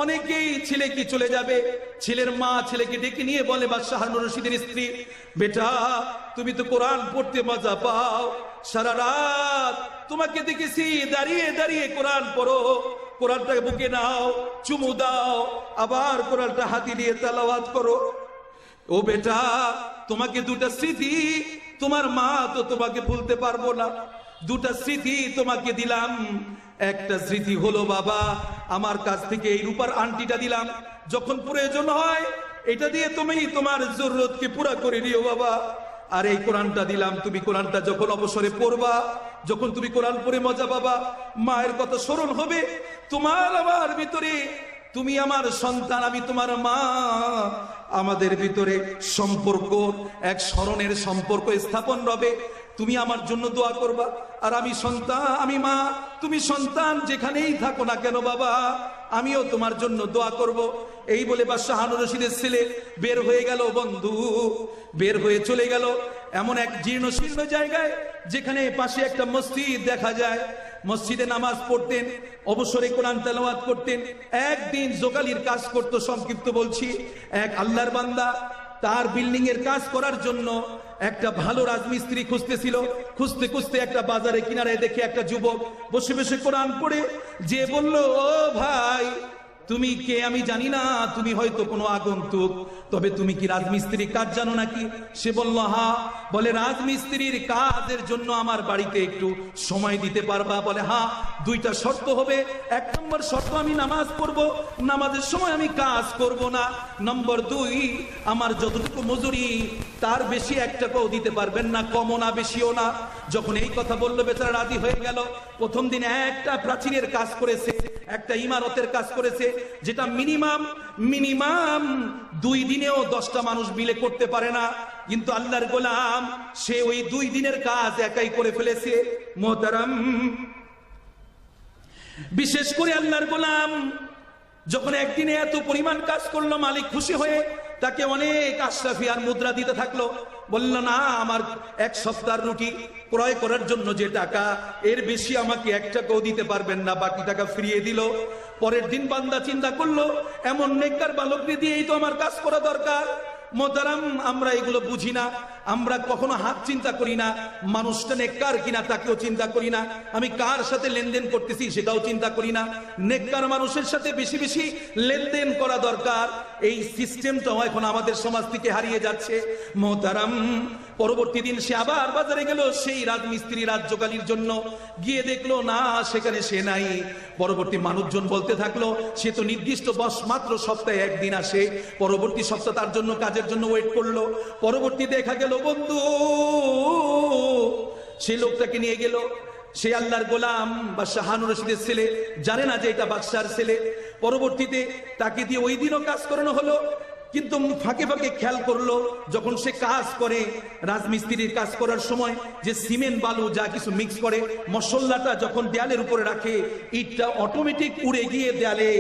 অনেকেই, ছেলে কি চলে যাবে? ছেলের মা ছেলেকে ডেকে নিয়ে বলে, বাদশাহ হারুন রশিদের স্ত্রী, বেটা, তুমি তো কোরআন পড়তে মজা পাও, সারা রাত তোমাকে দেখেছি দাঁড়িয়ে দাঁড়িয়ে কোরআন পড়ো, কোরআনটাকে বুকে নাও, চুমু দাও, আবার কোরআনটা হাতি দিয়ে তেলাওয়াত করো। ও বেটা, তোমাকে দুটা স্মৃতি, তোমার মা তো তোমাকে ভুলতে পারবো না, দুটা স্মৃতি তোমাকে দিলাম। একটা স্মৃতি হলো বাবা, আমার কাছ থেকে এই রূপার আংটিটা দিলাম, যখন প্রয়োজন হয় এটা দিয়ে তুমি তোমার জরুরতকে পুরা করে নিও বাবা। আর এই কোরআনটা দিলাম, তুমি কোরআনটা যখন অবসরে পড়বা, যখন তুমি কোরআন পড়ে মজা পাবা, মায়ের কথা স্মরণ হবে তোমার আমার ভিতরে, তুমি আমার সন্তান, আমি তোমার মা, আমাদের ভিতরে সম্পর্ক, এক স্মরণের সম্পর্ক স্থাপন হবে। তুমি আমার জন্য দোয়া করবা, আর আমি সন্তান, আমি মা, তুমি সন্তান, যেখানেই থাকো না কেন বাবা, আমিও তোমার জন্য দোয়া করব। এই বলে বাদশাহ হারুন রশিদের ছেলে বের হয়ে গেল বন্ধু, বের হয়ে চলে গেল এমন এক জীর্ণ শীর্ণ জায়গায়, যেখানে পাশে একটা মসজিদ দেখা যায়। মসজিদে নামাজ পড়তেন, অবসরে কোরআন তেলাওয়াত করতেন। একদিন জোগালির কাজ করতো, সংক্ষিপ্ত বলছি, এক আল্লাহর বান্দা তার বিল্ডিং এর কাজ করার জন্য একটা ভালো রাজমিস্ত্রি খুঁজতেছিল। খুঁজতে খুঁজতে একটা বাজারে কিনারে দেখে একটা যুবক বসে বসে কোরআন পড়ে, যে বলল, ও ভাই, তুমি কে আমি জানি না, তুমি হয়তো কোনো আগন্তুক, তবে তুমি কি রাজমিস্ত্রির কাজ জানো নাকি? সে বলল, হ্যাঁ। বলে, রাজমিস্ত্রির কাজের জন্য আমার বাড়িতে একটু সময় দিতে পারবা? বলে, হ্যাঁ। দুইটা শর্ত হবে। এক নম্বর শর্ত, আমি নামাজ পড়বো, নামাজের সময় আমি কাজ করব না। নম্বর দুই, আমার যতটুকু মজুরি তার বেশি এক টাকাও দিতে পারবেন না, কমও না বেশিও না। যখন এই কথা বললো, বেচারা রাজি হয়ে গেল। প্রথম দিন একটা প্রাচীরের কাজ করেছে, একটা ইমারতের কাজ করেছে, যেটা মিনিমাম 2 দিনেও 10টা মানুষ মিলে করতে পারে না। কিন্তু আল্লাহর গোলাম সে ওই 2 দিনের কাজ একাই করে ফেলেছে। মোহতারাম, বিশেষ করে আল্লাহর গোলাম যখন একদিনে এত পরিমাণ কাজ করলো, মালিক খুশি হয়ে তাকে অনেক আশরাফি আর মুদ্রা দিতে থাকলো। বলল, না, আমার 1 সপ্তাহের রুটি ক্রয় করার জন্য যে টাকা, এর বেশি আমাকে 1 টাকাও দিতে পারবেন না। বাকি টাকা ফিরিয়ে দিল। পরের দিন বান্দা চিন্তা করলো, এমন নেককার বালককে দিয়েই তো আমার কাজ করা দরকার। মোহতারাম, আমরা এগুলো বুঝি না, আমরা কখনো হাত চিন্তা করি না, মানুষটা নেককার কিনা তাকেও চিন্তা করি না, আমি কার সাথে লেনদেন করতেছি সেটাও চিন্তা করি না। নেককার মানুষের সাথে বেশি বেশি লেনদেন করা দরকার। এই সিস্টেমটাও এখন আমাদের সমাজ থেকে হারিয়ে যাচ্ছে। মোহতারাম, পরবর্তী দিন সে আবার বাজারে গেল সেই রাজমিস্ত্রি রাজ জোগালির জন্য। গিয়ে দেখলো না, সেখানে সে নাই। পরবর্তী মানুষজন বলতে থাকলো, সে তো নির্দিষ্ট বস মাত্র সপ্তাহে 1 দিন আসে। পরবর্তী সপ্তাহ তার জন্য কাজের জন্য ওয়েট করলো। পরবর্তী দেখা গেল বন্ধু, সেই লোকটাকে নিয়ে গেল। সে আল্লাহর গোলাম বাদশাহ হারুন রশিদের ছেলে, জানে না যে এটা বাদশার ছেলে। পরবর্তীতে তাকে দিয়ে ওই দিনও কাজ করানো হলো। কিন্তু ফাঁকে ফাঁকে খেয়াল করলো, যখন সে কাজ করে, রাজমিস্ত্রির কাজ করার সময় যে সিমেন্ট বালু যা কিছু মিক্স করে, মশলাটা যখন দেয়ালের উপরে রাখে, ইটটা অটোমেটিক উড়ে গিয়ে দেয়ালে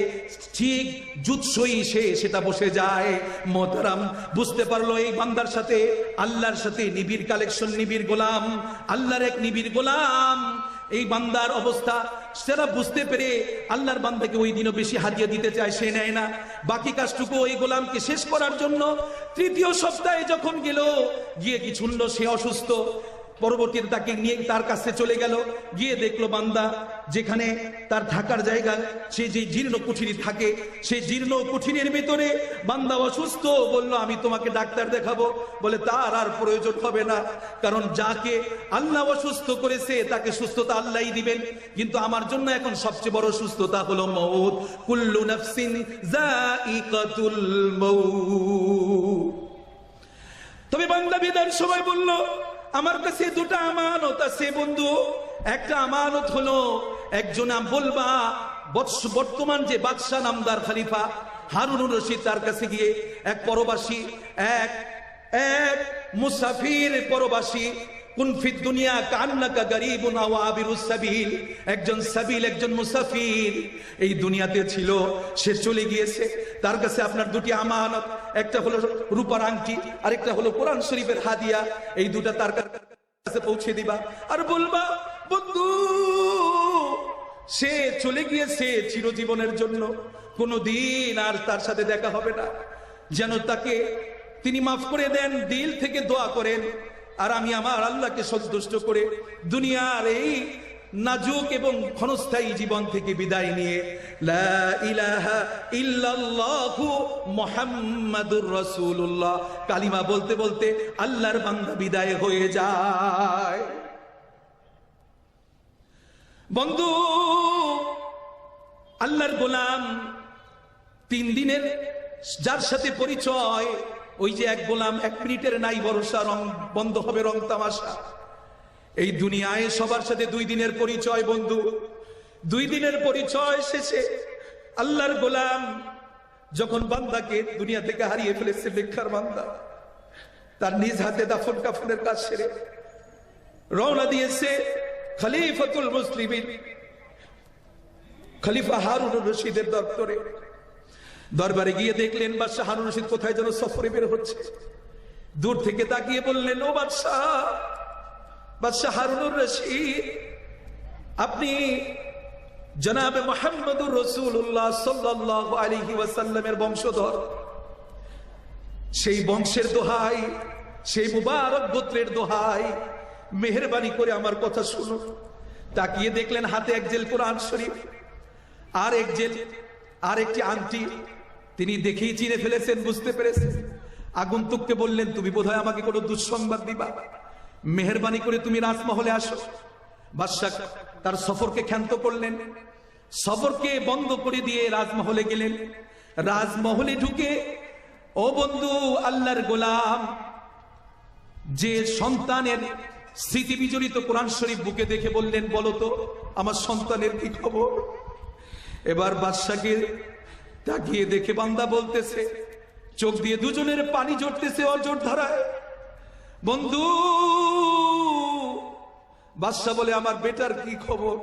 ঠিক জুতসই সেটা বসে যায়। মোহতারাম, বুঝতে পারলো এই বান্দার সাথে আল্লাহর সাথে নিবিড় কালেকশন, নিবিড় গোলাম, আল্লাহর এক নিবিড় গোলাম। এই বান্দার অবস্থা সেটা বুঝতে পেরে আল্লাহর বান্দাকে ওই দিনও বেশি হাদিয়া দিতে চায়, সে নেয় না। বাকি কাজটুকু ওই গোলামকে শেষ করার জন্য 3য় সপ্তাহে যখন গেল, গিয়ে কি শুনলো সে অসুস্থ। পরবর্তীতে তাকে নিয়ে তার কাছে চলে গেল। গিয়ে দেখলো বান্দা যেখানে তার থাকার জায়গা, সে যে জীর্ণ কুঠিরি থাকে, সেই জীর্ণ কুঠিরের ভিতরে বান্দা অসুস্থ। বলল, আমি তোমাকে ডাক্তার দেখাবো। বলে, তার আর প্রয়োজন হবে না, কারণ যাকে আল্লাহ অসুস্থ করেছে তাকে সুস্থতা আল্লাহই দিবেন। কিন্তু আমার জন্য এখন সবচেয়ে বড় সুস্থতা হলো মউত। কুল্লু নাফসিন যায়িকাতুল মউত। তবে বান্দা বিদার সময় বলল, আমার কাছে 2টা আমানত আছে বন্ধু। একটা আমানত হলো, একজন বলবা বর্তমান যে বাদশাহ নামদার খলিফা হারুনুর রশিদ, তার কাছে গিয়ে এক পরবাসী, এক মুসাফির পরবাসী, কুন ফিদ দুনিয়া কান্নাকা গরিবুন আও আবিরুস সাবিল, একজন সাবিল, একজন মুসাফির এই দুনিয়াতে ছিল, সে চলে গিয়েছে। তার কাছে আপনার 2টি আমানত, একটা হলো রূপার আংটি, আরেকটা হলো কোরআন শরীফের হাদিয়া। এই 2টা তার কাছে পৌঁছে দিবা, আর বলবা, বন্ধু সে চলে গিয়েছে চিরজীবনের জন্য, কোনদিন আর তার সাথে দেখা হবে না, যেন তাকে তিনি মাফ করে দেন। দিল থেকে দোয়া করেন, আর আমি আমার আল্লাহকে সন্তুষ্ট করে দুনিয়ার এই নাজুক এবং ক্ষণস্থায়ী জীবন থেকে বিদায় নিয়ে লা ইলাহা ইল্লাল্লাহু মুহাম্মাদুর রাসূলুল্লাহ কালিমা বলতে বলতে আল্লাহর বান্দা বিদায় হয়ে যায়। বন্ধু, আল্লাহর গোলাম 3 দিনের যার সাথে পরিচয়, ওই যে এক গোলাম 1 মিনিটের নাই ভরসা, রং বন্ধ হবে রং তামাশা। এই দুনিয়ায় সবার সাথে 2 দিনের পরিচয় বন্ধু। 2 দিনের পরিচয় শেষে আল্লাহর গোলাম যখন বান্দাকে দুনিয়া থেকে হারিয়ে ফেলেছে, ভিক্ষার বান্দা তার নিজ হাতে দাফন কাফনের কাজ সেরে রওনা দিয়েছে খলিফাতুল মুসলিমিন খলিফা হারুনুর রশিদের দরবারে গিয়ে দেখলেন বাদশাহ হারুন রশিদ কোথায় যেন সফরে বের হচ্ছে। দূর থেকে তাকিয়ে বললেন, ও বাদশাহ হারুনুর রশিদ, আপনি জনাবে মুহাম্মদুর রাসূলুল্লাহ সাল্লাল্লাহু আলাইহি ওয়াসাল্লামের বংশধর। সেই বংশের দোহাই, সেই মুবারক গোত্রের দোহাই, মেহেরবানি করে আমার কথা শুনুন। তাকিয়ে দেখলেন হাতে 1 জেল কোরআন শরীফ, আর একটি আংটি। তিনি দেখেই চিনে ফেলেছেন, বুঝতে পেরেছেন। আগন্তুককে বললেন, তুমি বোধহয় আমাকে কোনো দুঃসংবাদ দিবা, মেহেরবানি করে তুমি রাজমহলে আসো। বাদশাহ তার সফরকে ক্ষান্ত করলেন, সফরকে বন্ধ করে দিয়ে রাজমহলে গেলেন। রাজমহলে ঢুকে, ও বন্ধু, আল্লাহর গোলাম যে সন্তানের স্মৃতি বিজড়িত কোরআন শরীফ বুকে দেখে বললেন, বলো তো আমার সন্তানের কি খবর। এবার বাদশাকে তাকিয়ে দেখে বান্দা বলতেছে, চোখ দিয়ে দুজনের পানি ঝরতেছে অঝোর ধারায়। বন্ধু, বাদশা বলে, আমার বেটার কি খবর।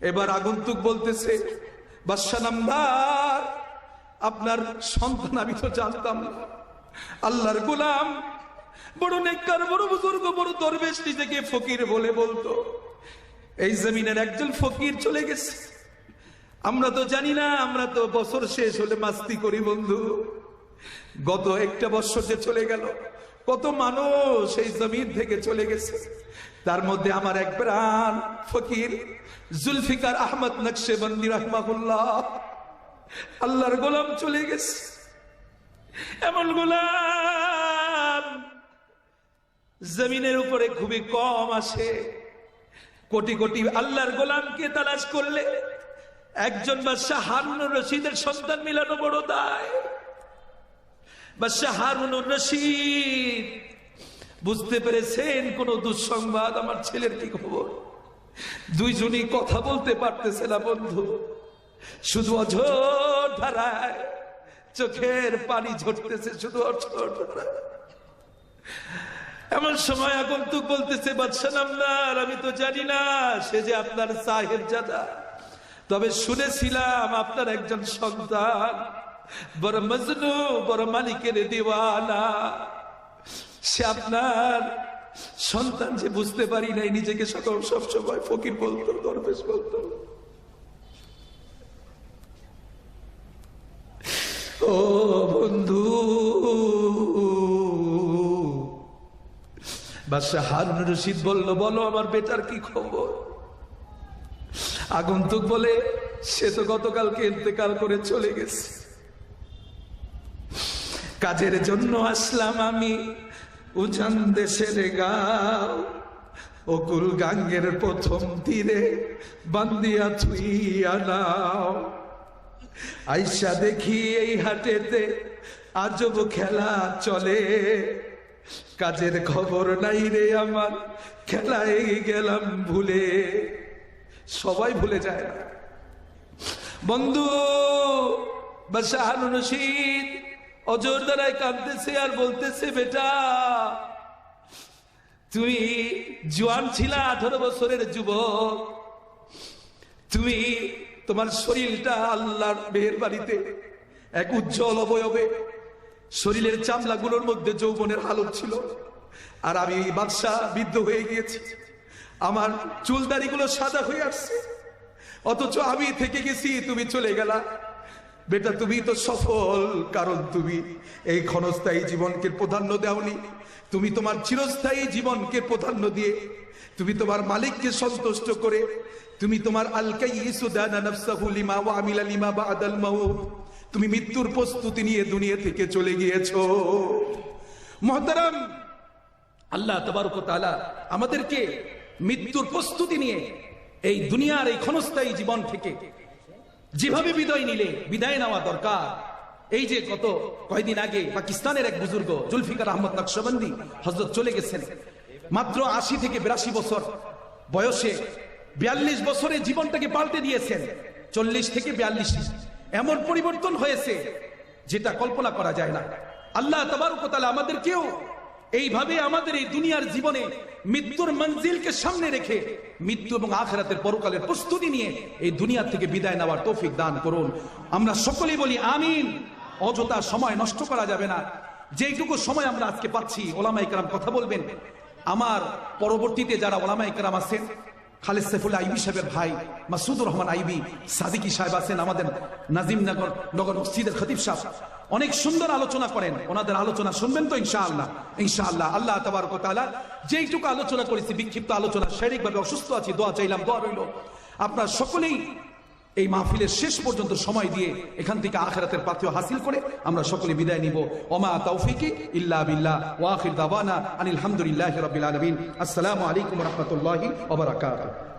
এবার আগন্তুক বলতেছে, বাদশা নামদার, আপনার সন্তান আমি তো জানতাম না। আল্লাহর গোলাম বড় নেককার, বড় বুজুর্গ, বড় দরবেশ, নিজেকে ফকির বলে বলতো। এই জমিনের একজন ফকির চলে গেছে। আমরা তো জানি না, আমরা তো বছর শেষ হলে মাস্তি করি বন্ধু। গত 1টা বছর যে চলে গেল, কত মানুষ এই জমিন থেকে চলে গেছে। তার মধ্যে আমার এক প্রাণ ফকির জুলফিকার আহমদ নকশবন্দি রাহমাহুল্লাহ, আল্লাহর গোলাম চলে গেছে। এমন গোলাম জমিনের উপরে খুবই কম আসে। কোটি কোটি আল্লাহর গোলামকে তালাশ করলে একজন বাদশাহ হারুনুর রশিদের সন্তান মিলানো বড় দায়। বাদশাহ হারুনুর রশিদ বুঝতে পেরেছেন কোন দুঃসংবাদ, আমার ছেলের কি খবর। দুইজনই কথা বলতে পারতেছে না বন্ধু, শুধু অঝোর ধারায় চোখের পানি ঝরতেছে, শুধু অঝোর ধারায়। এমন সময় আগন্তুক বলতেছে, বাদশাহ নামদার, আমি তো জানি না সে যে আপনার সাহেবজাদা, তবে শুনেছিলাম আপনার একজন সন্তান বড় মজনু, বড় মালিকের দিওয়ানা। সে আপনার সন্তান যে বুঝতে পারি নাই, নিজেকে সব সময় ফকির বলতো, দরবেশ বলতো। ও বন্ধু, বাদশাহ হারুনুর রশিদ বলল, বলো আমার বেটার কি খবর। আগন্তুক বলে, সে তো গতকালকে ইন্তেকাল করে চলে গেছে। কাজের জন্য আসলাম আমি উজান দেশের গাঁও, অকুল গাঙ্গের প্রথম তীরে বান্দিয়া থুইয়া নাও। আইসা দেখি এই হাটেতে আজব খেলা চলে, কাজের খবর নাই রে আমার, খেলায় গেলাম ভুলে। সবাই ভুলে যায় না বন্ধু। বাদশাহ হারুন রশিদ অজর দ্বারায় কাঁদতেছে আর বলতেছে, বেটা তুমি জোয়ান ছিলা, 18 বছরের যুবক, তুমি তোমার শরীরটা আল্লাহর মেহেরবানিতে এক উজ্জ্বল অবয়বে, শরীরের চামড়াগুলোর মধ্যে যৌবনের হালত ছিল। আর আমি বাদশাহ বৃদ্ধ হয়ে গিয়েছি, আমার চুলদাড়িগুলো সাদা হয়ে আসছে, অথচ আমি থেকে গেছি, তুমি চলে গেলা। বেটা তুমি তো সফল, কারণ তুমি এই ক্ষণস্থায়ী জীবনকে প্রাধান্য দাওনি, তুমি তোমার চিরস্থায়ী জীবনকে প্রাধান্য দিয়ে তুমি তোমার মালিককে সন্তুষ্ট করে তুমি তোমার আল-কাইয়িসু দানা নাফসাহু লিমা ওয়া আমিলা লিমা বা'দাল মাউত, তুমি মৃত্যুর প্রস্তুতি নিয়ে দুনিয়া থেকে চলে গিয়েছো। মুহতারাম, আল্লাহ তাবারক ওয়া তাআলা আমাদেরকে মৃত্যুর প্রস্তুতি নিয়ে এই দুনিয়ার এই ক্ষণস্থায়ী জীবন থেকে যেভাবে বিদায় নেওয়া দরকার। এই যে গত কয়েকদিন আগে পাকিস্তানের এক বুজুর্গ জুলফিকার আহমদ নকশবন্দি হযরত চলে গেছেন। মাত্র ৮০ থেকে ৮২ বছর বয়সে ৪২ বছরে জীবনটাকে পাল্টে দিয়েছেন। ৪০ থেকে ৪২ এমন পরিবর্তন হয়েছে যেটা কল্পনা করা যায় না। আল্লাহ তাবারক ওয়া তাআলা আমাদেরকেও এইভাবে আমাদের এই দুনিয়ার জীবনে মৃত্যুর মঞ্জিলকে সামনে রেখে মৃত্যু এবং আখিরাতের পরকালের প্রস্তুতি নিয়ে এই দুনিয়া থেকে বিদায় নেওয়ার তৌফিক দান করুন। আমরা সকলেই বলি আমিন। অযথা সময় নষ্ট করা যাবে না। যেইটুকু সময় আমরা আজকে পাচ্ছি, ওলামায়ে কেরাম কথা বলবেন। আমার পরবর্তীতে যারা ওলামায়ে কেরাম আছেন, খালেদ সাইফুল্লাহ আইবি সাহেবের ভাই মাসুদুর রহমান আইবি, সাদিকি সাহেব আছেন, আমাদের নগর মসজিদের খতিব সাহেব অনেক সুন্দর আলোচনা করেন। ওনাদের আলোচনা শুনবেন তো ইনশাআল্লাহ। ইনশাআল্লাহ আল্লাহ তাবারক ওয়া তাআলা যেইটুকু আলোচনা করেছি, বিক্ষিপ্ত আলোচনা, শারীরিকভাবে অসুস্থ আছি, দোয়া চাইলাম, দোয়া রইল। আপনারা সকলেই এই মাহফিলের শেষ পর্যন্ত সময় দিয়ে এখান থেকে আখিরাতের পাথেয় হাসিল করে আমরা সকলে বিদায় নিব। ওমা তাওফিকি ইল্লা বিল্লাহ ওয়া আখির দাওয়ানা আনিল হামদুলিল্লাহি রাব্বিল আলামিন। আসসালামু আলাইকুম ওয়া রাহমাতুল্লাহি ওয়া বারাকাতুহু।